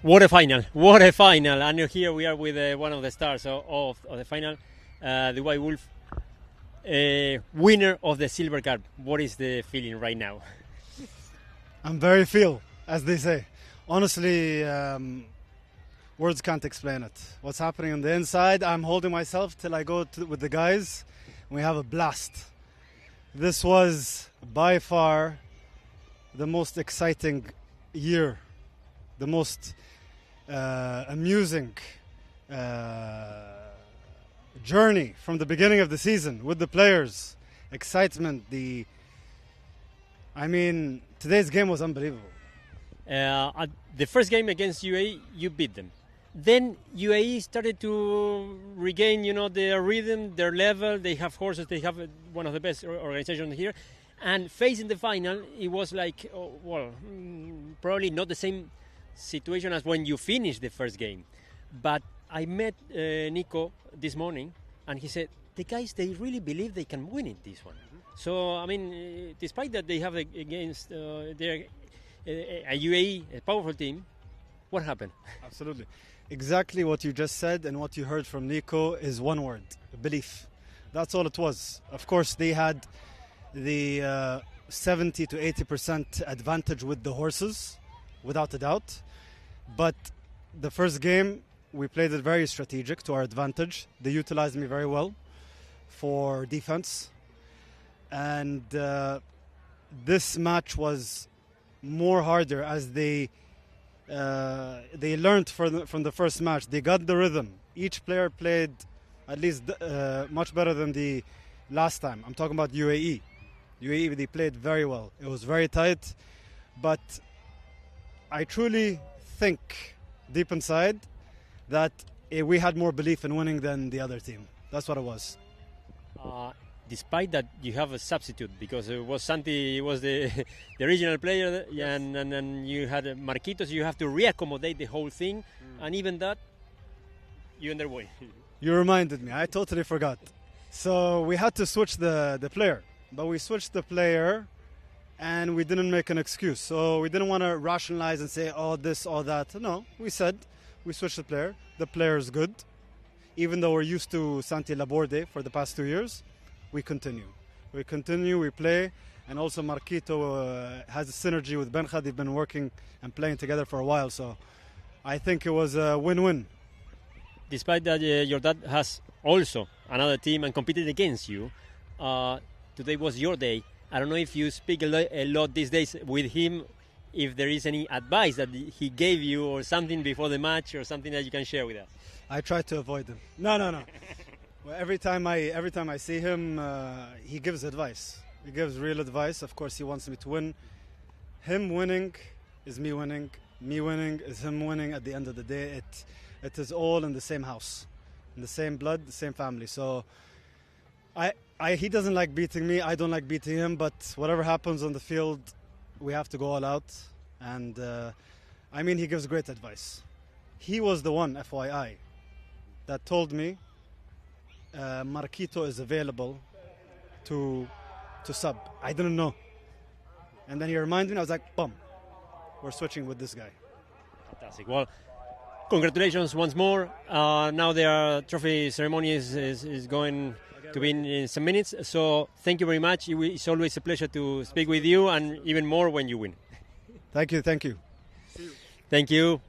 What a final! What a final! And here we are with one of the stars of the final, the White Wolf, winner of the Silver Cup. What is the feeling right now? I'm very feel, as they say. Honestly, words can't explain it. What's happening on the inside, I'm holding myself till I go with the guys. We have a blast. This was by far the most exciting year, the most amusing journey from the beginning of the season with the players. Excitement, today's game was unbelievable. At the first game against UAE, you beat them. Then UAE started to regain, their rhythm, their level. They have horses. They have one of the best organizations here. And facing the final, it was like, probably not the same situation as when you finished the first game. But I met Nico this morning, and he said, the guys, they really believe they can win it, this one. So, despite that they have against their a UAE, a powerful team, what happened? Absolutely. Exactly what you just said and what you heard from Nico is one word: belief. That's all it was. Of course, they had the 70 to 80% advantage with the horses, without a doubt. But the first game, we played it very strategic to our advantage. They utilized me very well for defense. And this match was more harder as they learned from the first match. They got the rhythm. Each player played at least much better than the last time. I'm talking about UAE. UAE, they played very well. It was very tight, but I truly think deep inside that we had more belief in winning than the other team. That's what it was. Despite that, you have a substitute because it was Santi, was the original player, yes. and you had Marquitos. You have to reaccommodate the whole thing, and even that, you underway. You reminded me. I totally forgot. So we had to switch the player, but we switched the player, and we didn't make an excuse. So we didn't want to rationalize and say, oh, this, or that. No, we said we switched the player. The player is good. Even though we're used to Santi Laborde for the past 2 years, we continue. We play, and also Marquito has a synergy with Benja. They've been working and playing together for a while, so I think it was a win-win. Despite that, your dad has also another team and competed against you. Today was your day. I don't know if you speak a lot these days with him, if there is any advice that he gave you or something before the match or something that you can share with us. I try to avoid him. No. Well, every time I see him, he gives advice. He gives real advice. Of course, he wants me to win. Him winning is me winning. Me winning is him winning. At the end of the day, it is all in the same house, in the same blood, the same family. So, he doesn't like beating me. I don't like beating him. But whatever happens on the field, we have to go all out. And he gives great advice. He was the one, FYI, that told me Marquito is available to sub. I didn't know. And then he reminded me, I was like, boom, we're switching with this guy. Fantastic. Well, congratulations once more. Now their trophy ceremony is going to be in some minutes. So thank you very much. It's always a pleasure to speak with you, and even more when you win. Thank you. Thank you.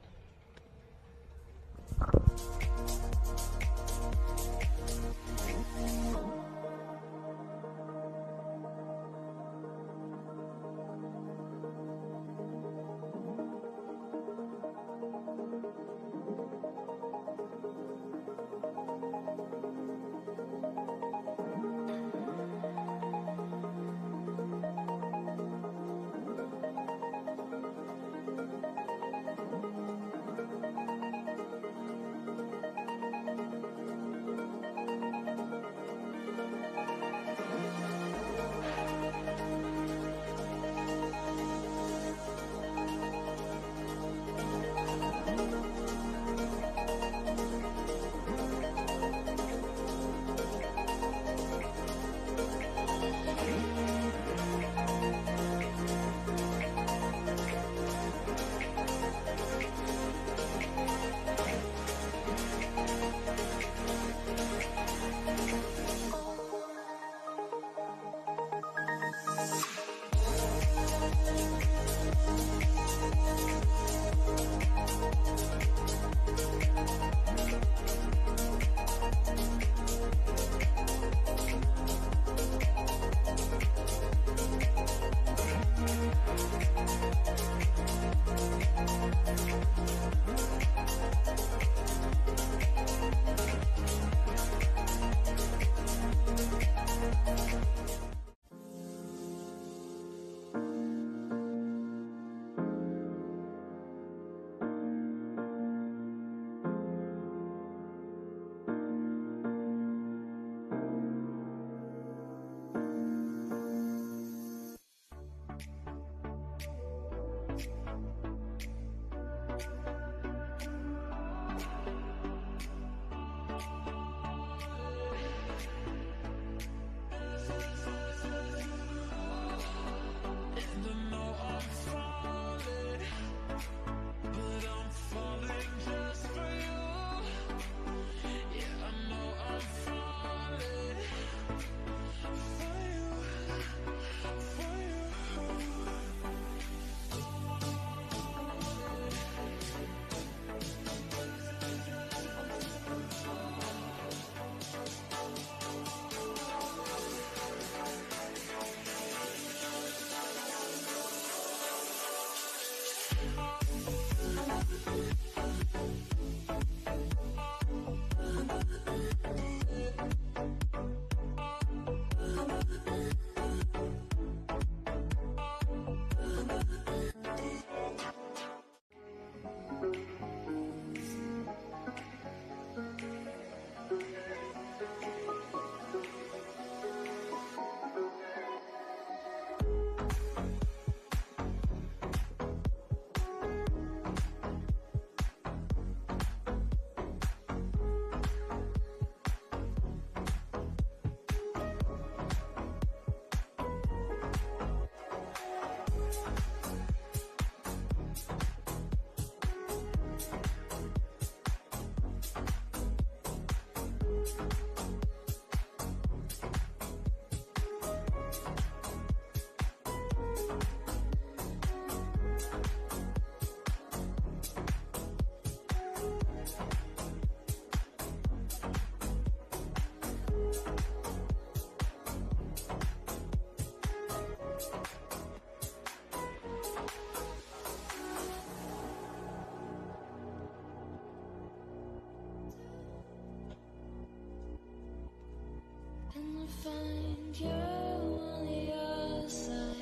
And I find you on the other side.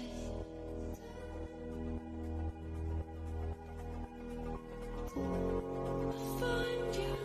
I find you.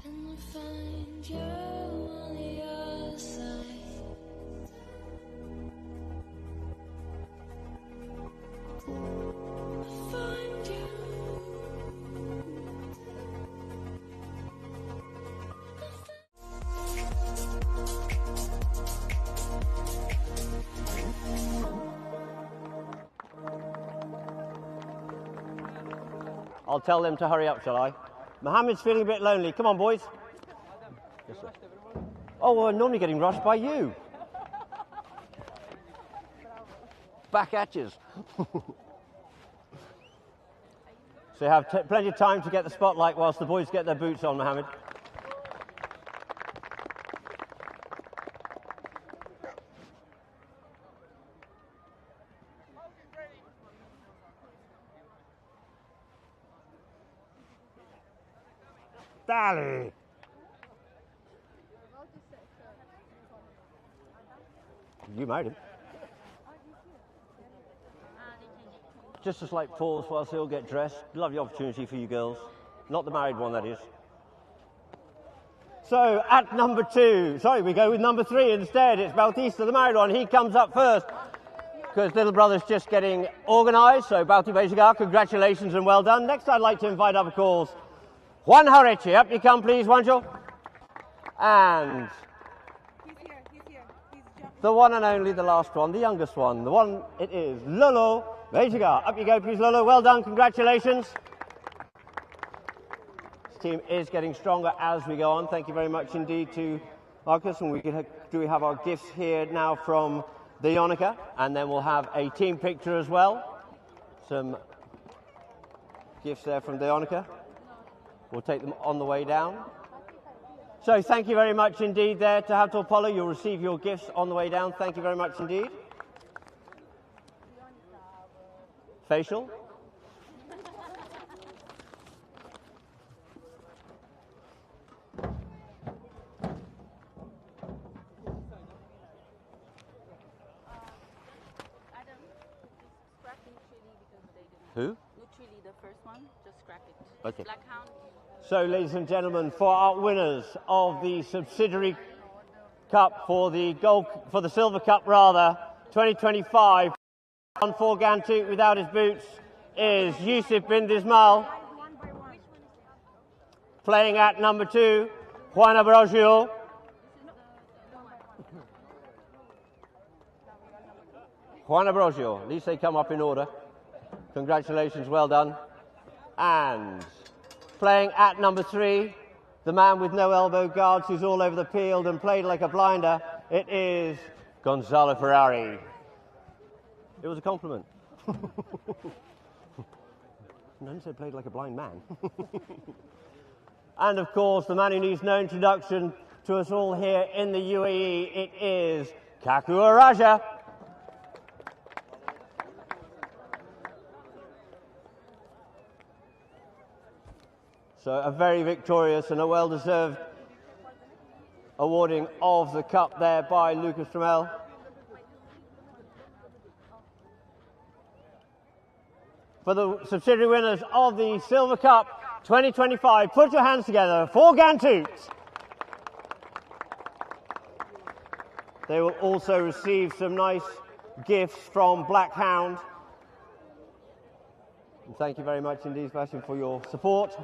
And I find you on the other side. I find you. I find I'll tell them to hurry up, shall I? Mohammed's feeling a bit lonely. Come on, boys. Yes, sir. Oh, well, I'm normally getting rushed by you. Back at yous. So you have plenty of time to get the spotlight whilst the boys get their boots on, Mohammed. Dali. You married him. Just a slight pause whilst they all get dressed. Lovely opportunity for you girls. Not the married one, that is. So, at number 2, sorry, we go with number 3 instead. It's Bautista, the married one. He comes up first because little brother's just getting organised. So, Bauti Bejigar, congratulations and well done. Next, I'd like to invite up, of course, Juan Horeche. Up you come, please, Juanjo. And the one and only, the last one, the youngest one. The one it is, Lolo Bejigar. Up you go, please, Lolo. Well done, congratulations. This team is getting stronger as we go on. Thank you very much indeed to Marcus. And we have our gifts here now from the Ionica. And then we'll have a team picture as well. Some gifts there from the Ionica. We'll take them on the way down. So thank you very much indeed there to Habtoor Polo. You'll receive your gifts on the way down. Thank you very much indeed. Facial. Who? Literally the first one, just scrap it. Okay. Blackhound. So, ladies and gentlemen, for our winners of the subsidiary cup, for the silver cup rather, 2025, on for Gantu without his boots is Yusuf bin Dismal. Playing at number 2, Juan Abrogio. Juan Abrogio, at least they come up in order. Congratulations, well done. And playing at number 3, the man with no elbow guards who's all over the field and played like a blinder, it is Gonzalo Ferrari. It was a compliment. None said played like a blind man. And of course, the man who needs no introduction to us all here in the UAE, it is Kaku Araja. So a very victorious and a well-deserved awarding of the cup there by Lucas Trammell. For the subsidiary winners of the Silver Cup 2025, put your hands together for Gantoot. They will also receive some nice gifts from Blackhound. And thank you very much indeed, Sebastian, for your support.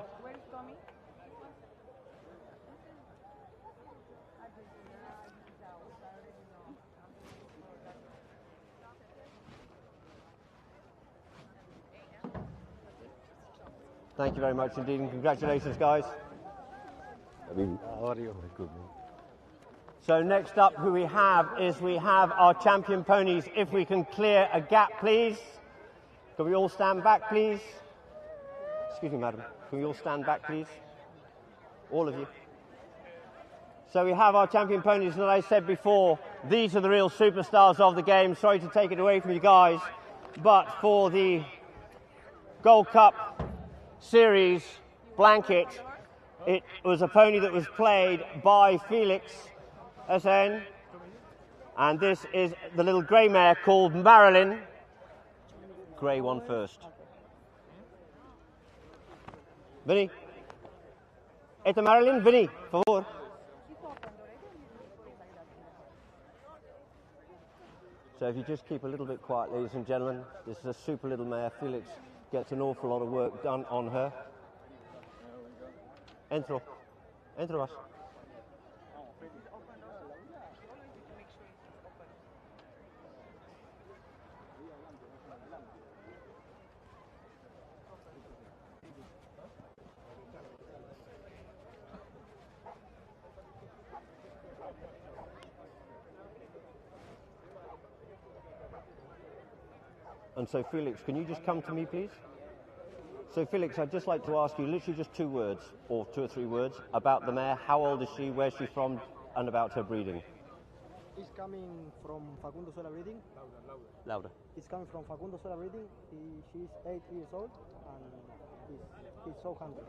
Thank you very much indeed, and congratulations, guys. So next up, who we have our champion ponies. If we can clear a gap, please. Can we all stand back, please? Excuse me, madam. Can we all stand back, please? All of you. So we have our champion ponies, and as I said before, these are the real superstars of the game. Sorry to take it away from you guys, but for the Gold Cup Series blanket, it was a pony that was played by Felix SN, and this is the little grey mare called Marilyn. Grey one first. Vinny. Esta Marilyn, Vinny, por favor. So if you just keep a little bit quiet, ladies and gentlemen, this is a super little mare. Felix gets an awful lot of work done on her. Entro vas. And so Felix, can you just come to me, please? So Felix, I'd just like to ask you literally just 2 words, or 2 or 3 words, about the mare. How old is she, where's she from, and about her breeding. It's coming from Facundo Sola breeding. Louder. It's coming from Facundo Sola breeding. She's 8 years old and he's so hungry.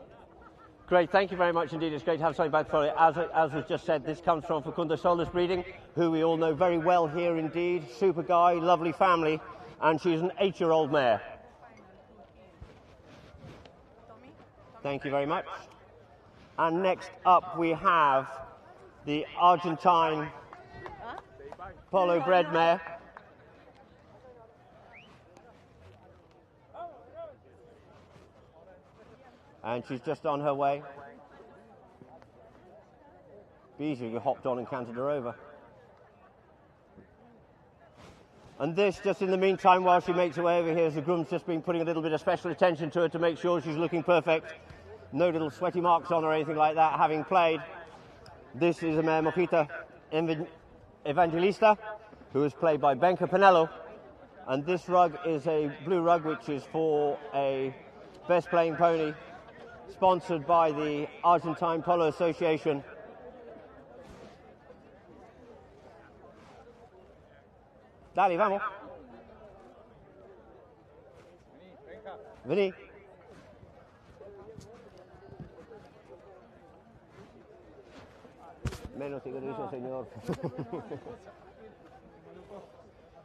Great, thank you very much indeed. It's great to have something back for you. As was just said, this comes from Facundo Sola's breeding, who we all know very well here indeed. Super guy, lovely family, and she's an 8-year-old mare. Thank you very much. And next up we have the Argentine Polo bred mare. And she's just on her way. Bijou hopped on and cantered her over. And this, just in the meantime, while she makes her way over here, as the groom's just been putting a little bit of special attention to her to make sure she's looking perfect. No little sweaty marks on or anything like that, having played. This is a mare Mojita Evangelista, who is played by Benka Pinello. And this rug is a blue rug, which is for a best playing pony, sponsored by the Argentine Polo Association. Dale, vamos. Vení. Menos cigarrillo, señor.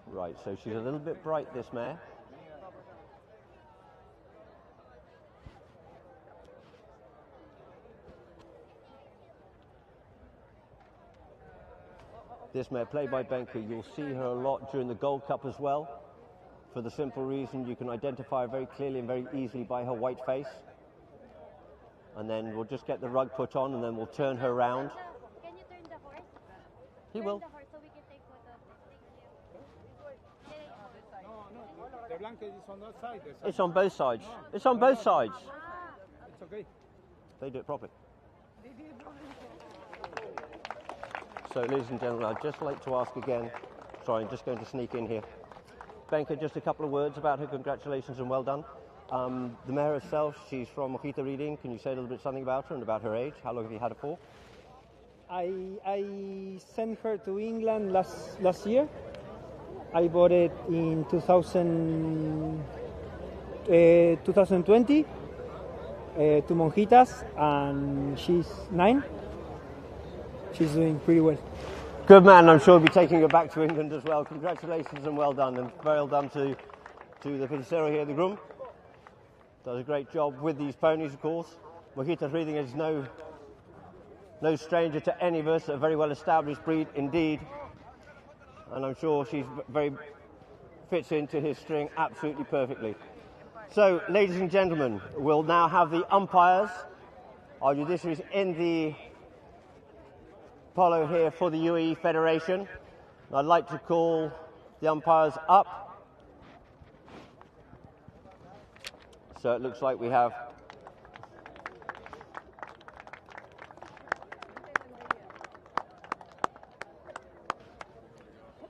Right, so she's a little bit bright, this mare. This mare, played by Benka, you'll see her a lot during the Gold Cup as well, for the simple reason you can identify her very clearly and very easily by her white face. And then we'll just get the rug put on and then we'll turn her around. Can you turn the horse? He will. Turn the horse so we can take photo of it. The blanket is on that side. It's on both sides. It's on both sides. It's okay. They do it properly. So, ladies and gentlemen, I'd just like to ask again, sorry, I'm just going to sneak in here. Benka, just a couple of words about her. Congratulations and well done. The mare herself, she's from Mojita Reading. Can you say a little bit something about her and about her age? How long have you had her for? I sent her to England last year. I bought it in 2020 to Monjitas, and she's 9. She's doing pretty well. Good man, I'm sure we'll be taking her back to England as well. Congratulations and well done, and well done to the Pedicero here, the groom. Does a great job with these ponies, of course. Mojita's Reading is no stranger to any of us, a very well established breed indeed. And I'm sure she's fits into his string absolutely perfectly. So, ladies and gentlemen, we'll now have the umpires, our judiciaries in the Polo here for the UAE Federation. I'd like to call the umpires up. So it looks like we have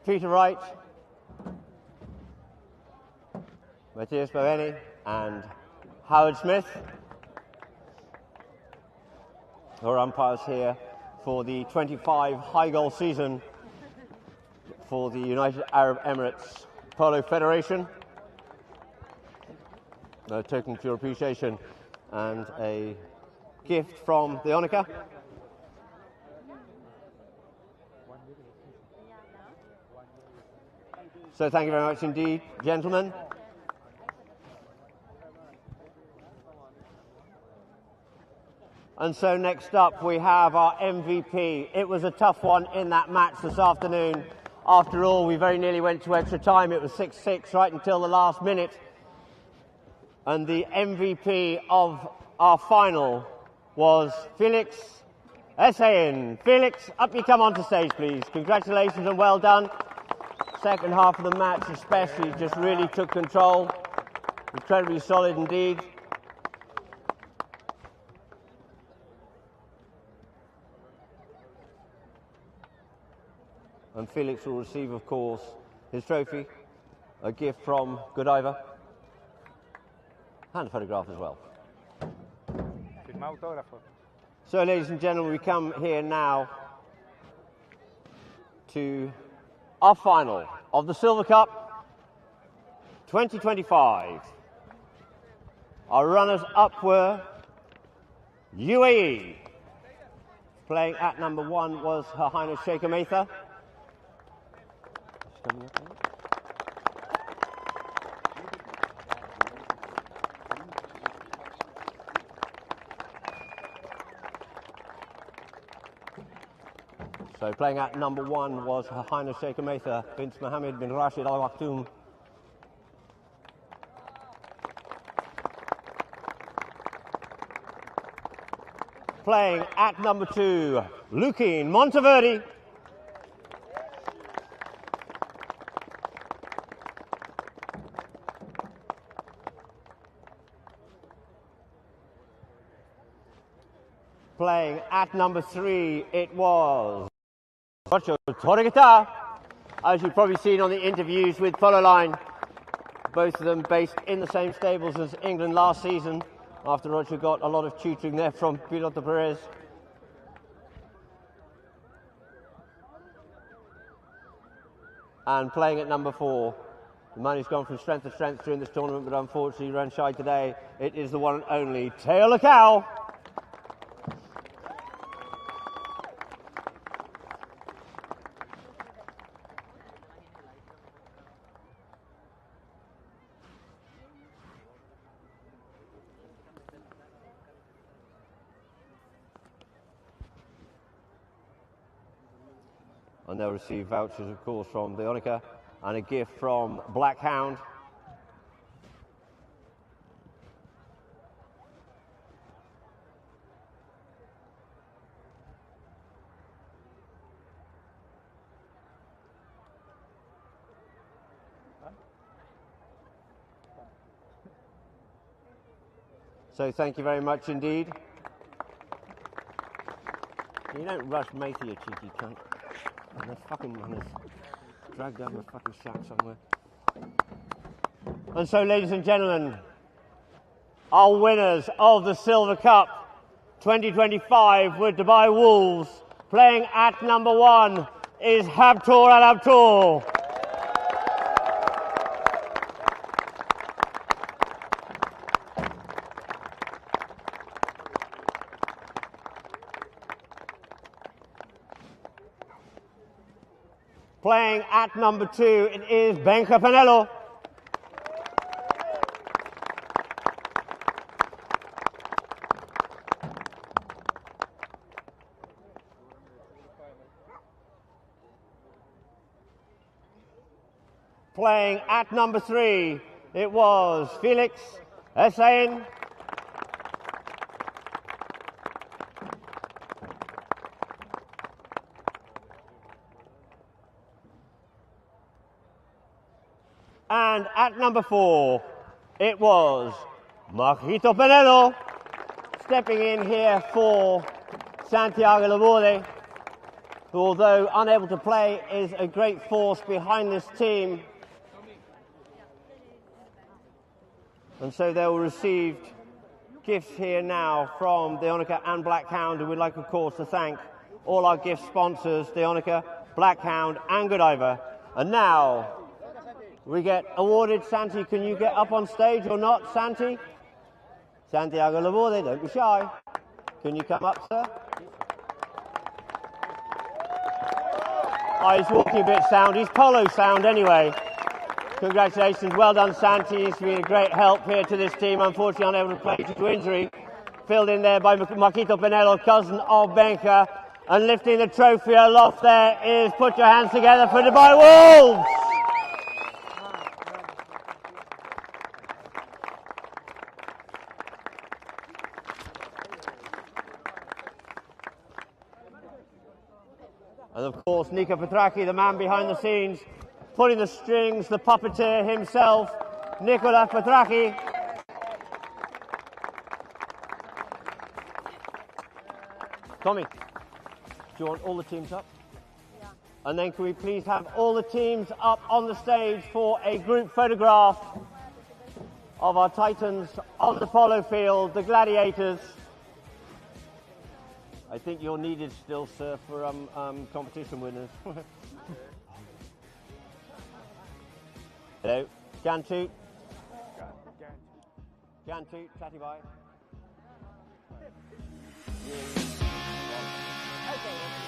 Peter Wright, Matthias Boveni and Howard Smith, who are umpires here for the 25 high goal season for the United Arab Emirates Polo Federation. A token of your appreciation and a gift from the Onika. So thank you very much indeed, gentlemen. And so next up we have our MVP. It was a tough one in that match this afternoon. After all, we very nearly went to extra time. It was 6-6 right until the last minute. And the MVP of our final was Felix Essayin. Felix, up you come onto stage, please. Congratulations and well done. Second half of the match especially just really took control. Incredibly solid indeed. And Felix will receive, of course, his trophy a gift from Godiva, and a photograph as well. Firma autógrafo. So, ladies and gentlemen, we come here now to our final of the Silver Cup 2025. Our runners-up were UAE. Playing at number 1 was Her Highness Sheikh Ametha. So playing at number 1 was Her Highness Sheikh Ametha bint Mohammed bin Rashid Al Maktoum. Playing at number 2, Lukin Monteverdi. Playing at number 3, it was Rocho Torregata. As you've probably seen on the interviews with Polo Line, both of them based in the same stables as England last season, after Roger got a lot of tutoring there from Piloto Perez. And playing at number 4, the man who's gone from strength to strength during this tournament, but unfortunately ran shy today, it is the one and only Teo Lacau. And they'll receive vouchers, of course, from Leonica and a gift from Black Hound. So thank you very much indeed. You don't rush Matey, you cheeky cunt. And those fucking runners dragged down the fucking shack somewhere. And so, ladies and gentlemen, our winners of the Silver Cup 2025 with Dubai Wolves. Playing at number 1 is Habtoor Al Habtoor. Playing at number 2, it is Benka Panello. Playing at number 3, it was Felix Hussein. And at number 4, it was Marquito Penelo, stepping in here for Santiago Laborde, who, although unable to play, is a great force behind this team. And so they will receive gifts here now from Deonica and Black Hound, and we'd like, of course, to thank all our gift sponsors, Deonica, Black Hound and Godiva. And now we get awarded. Santi, can you get up on stage or not, Santi? Santiago Laborde, don't be shy. Can you come up, sir? Oh, he's walking a bit sound. He's Polo sound anyway. Congratulations, well done, Santi. He's been a great help here to this team. Unfortunately, unable to play due to injury. Filled in there by Marquito Penelo, cousin of Benka. And lifting the trophy aloft there is, put your hands together for Dubai Wolves! And of course, Nika Petraki, the man behind the scenes, pulling the strings, the puppeteer himself, Nicola Petraki. Tommy, do you want all the teams up? Yeah. And then can we please have all the teams up on the stage for a group photograph of our Titans on the polo field, the Gladiators. I think you're needed still, sir, for competition winners. Hello, Gantu. Gantu, chatty bye. Okay.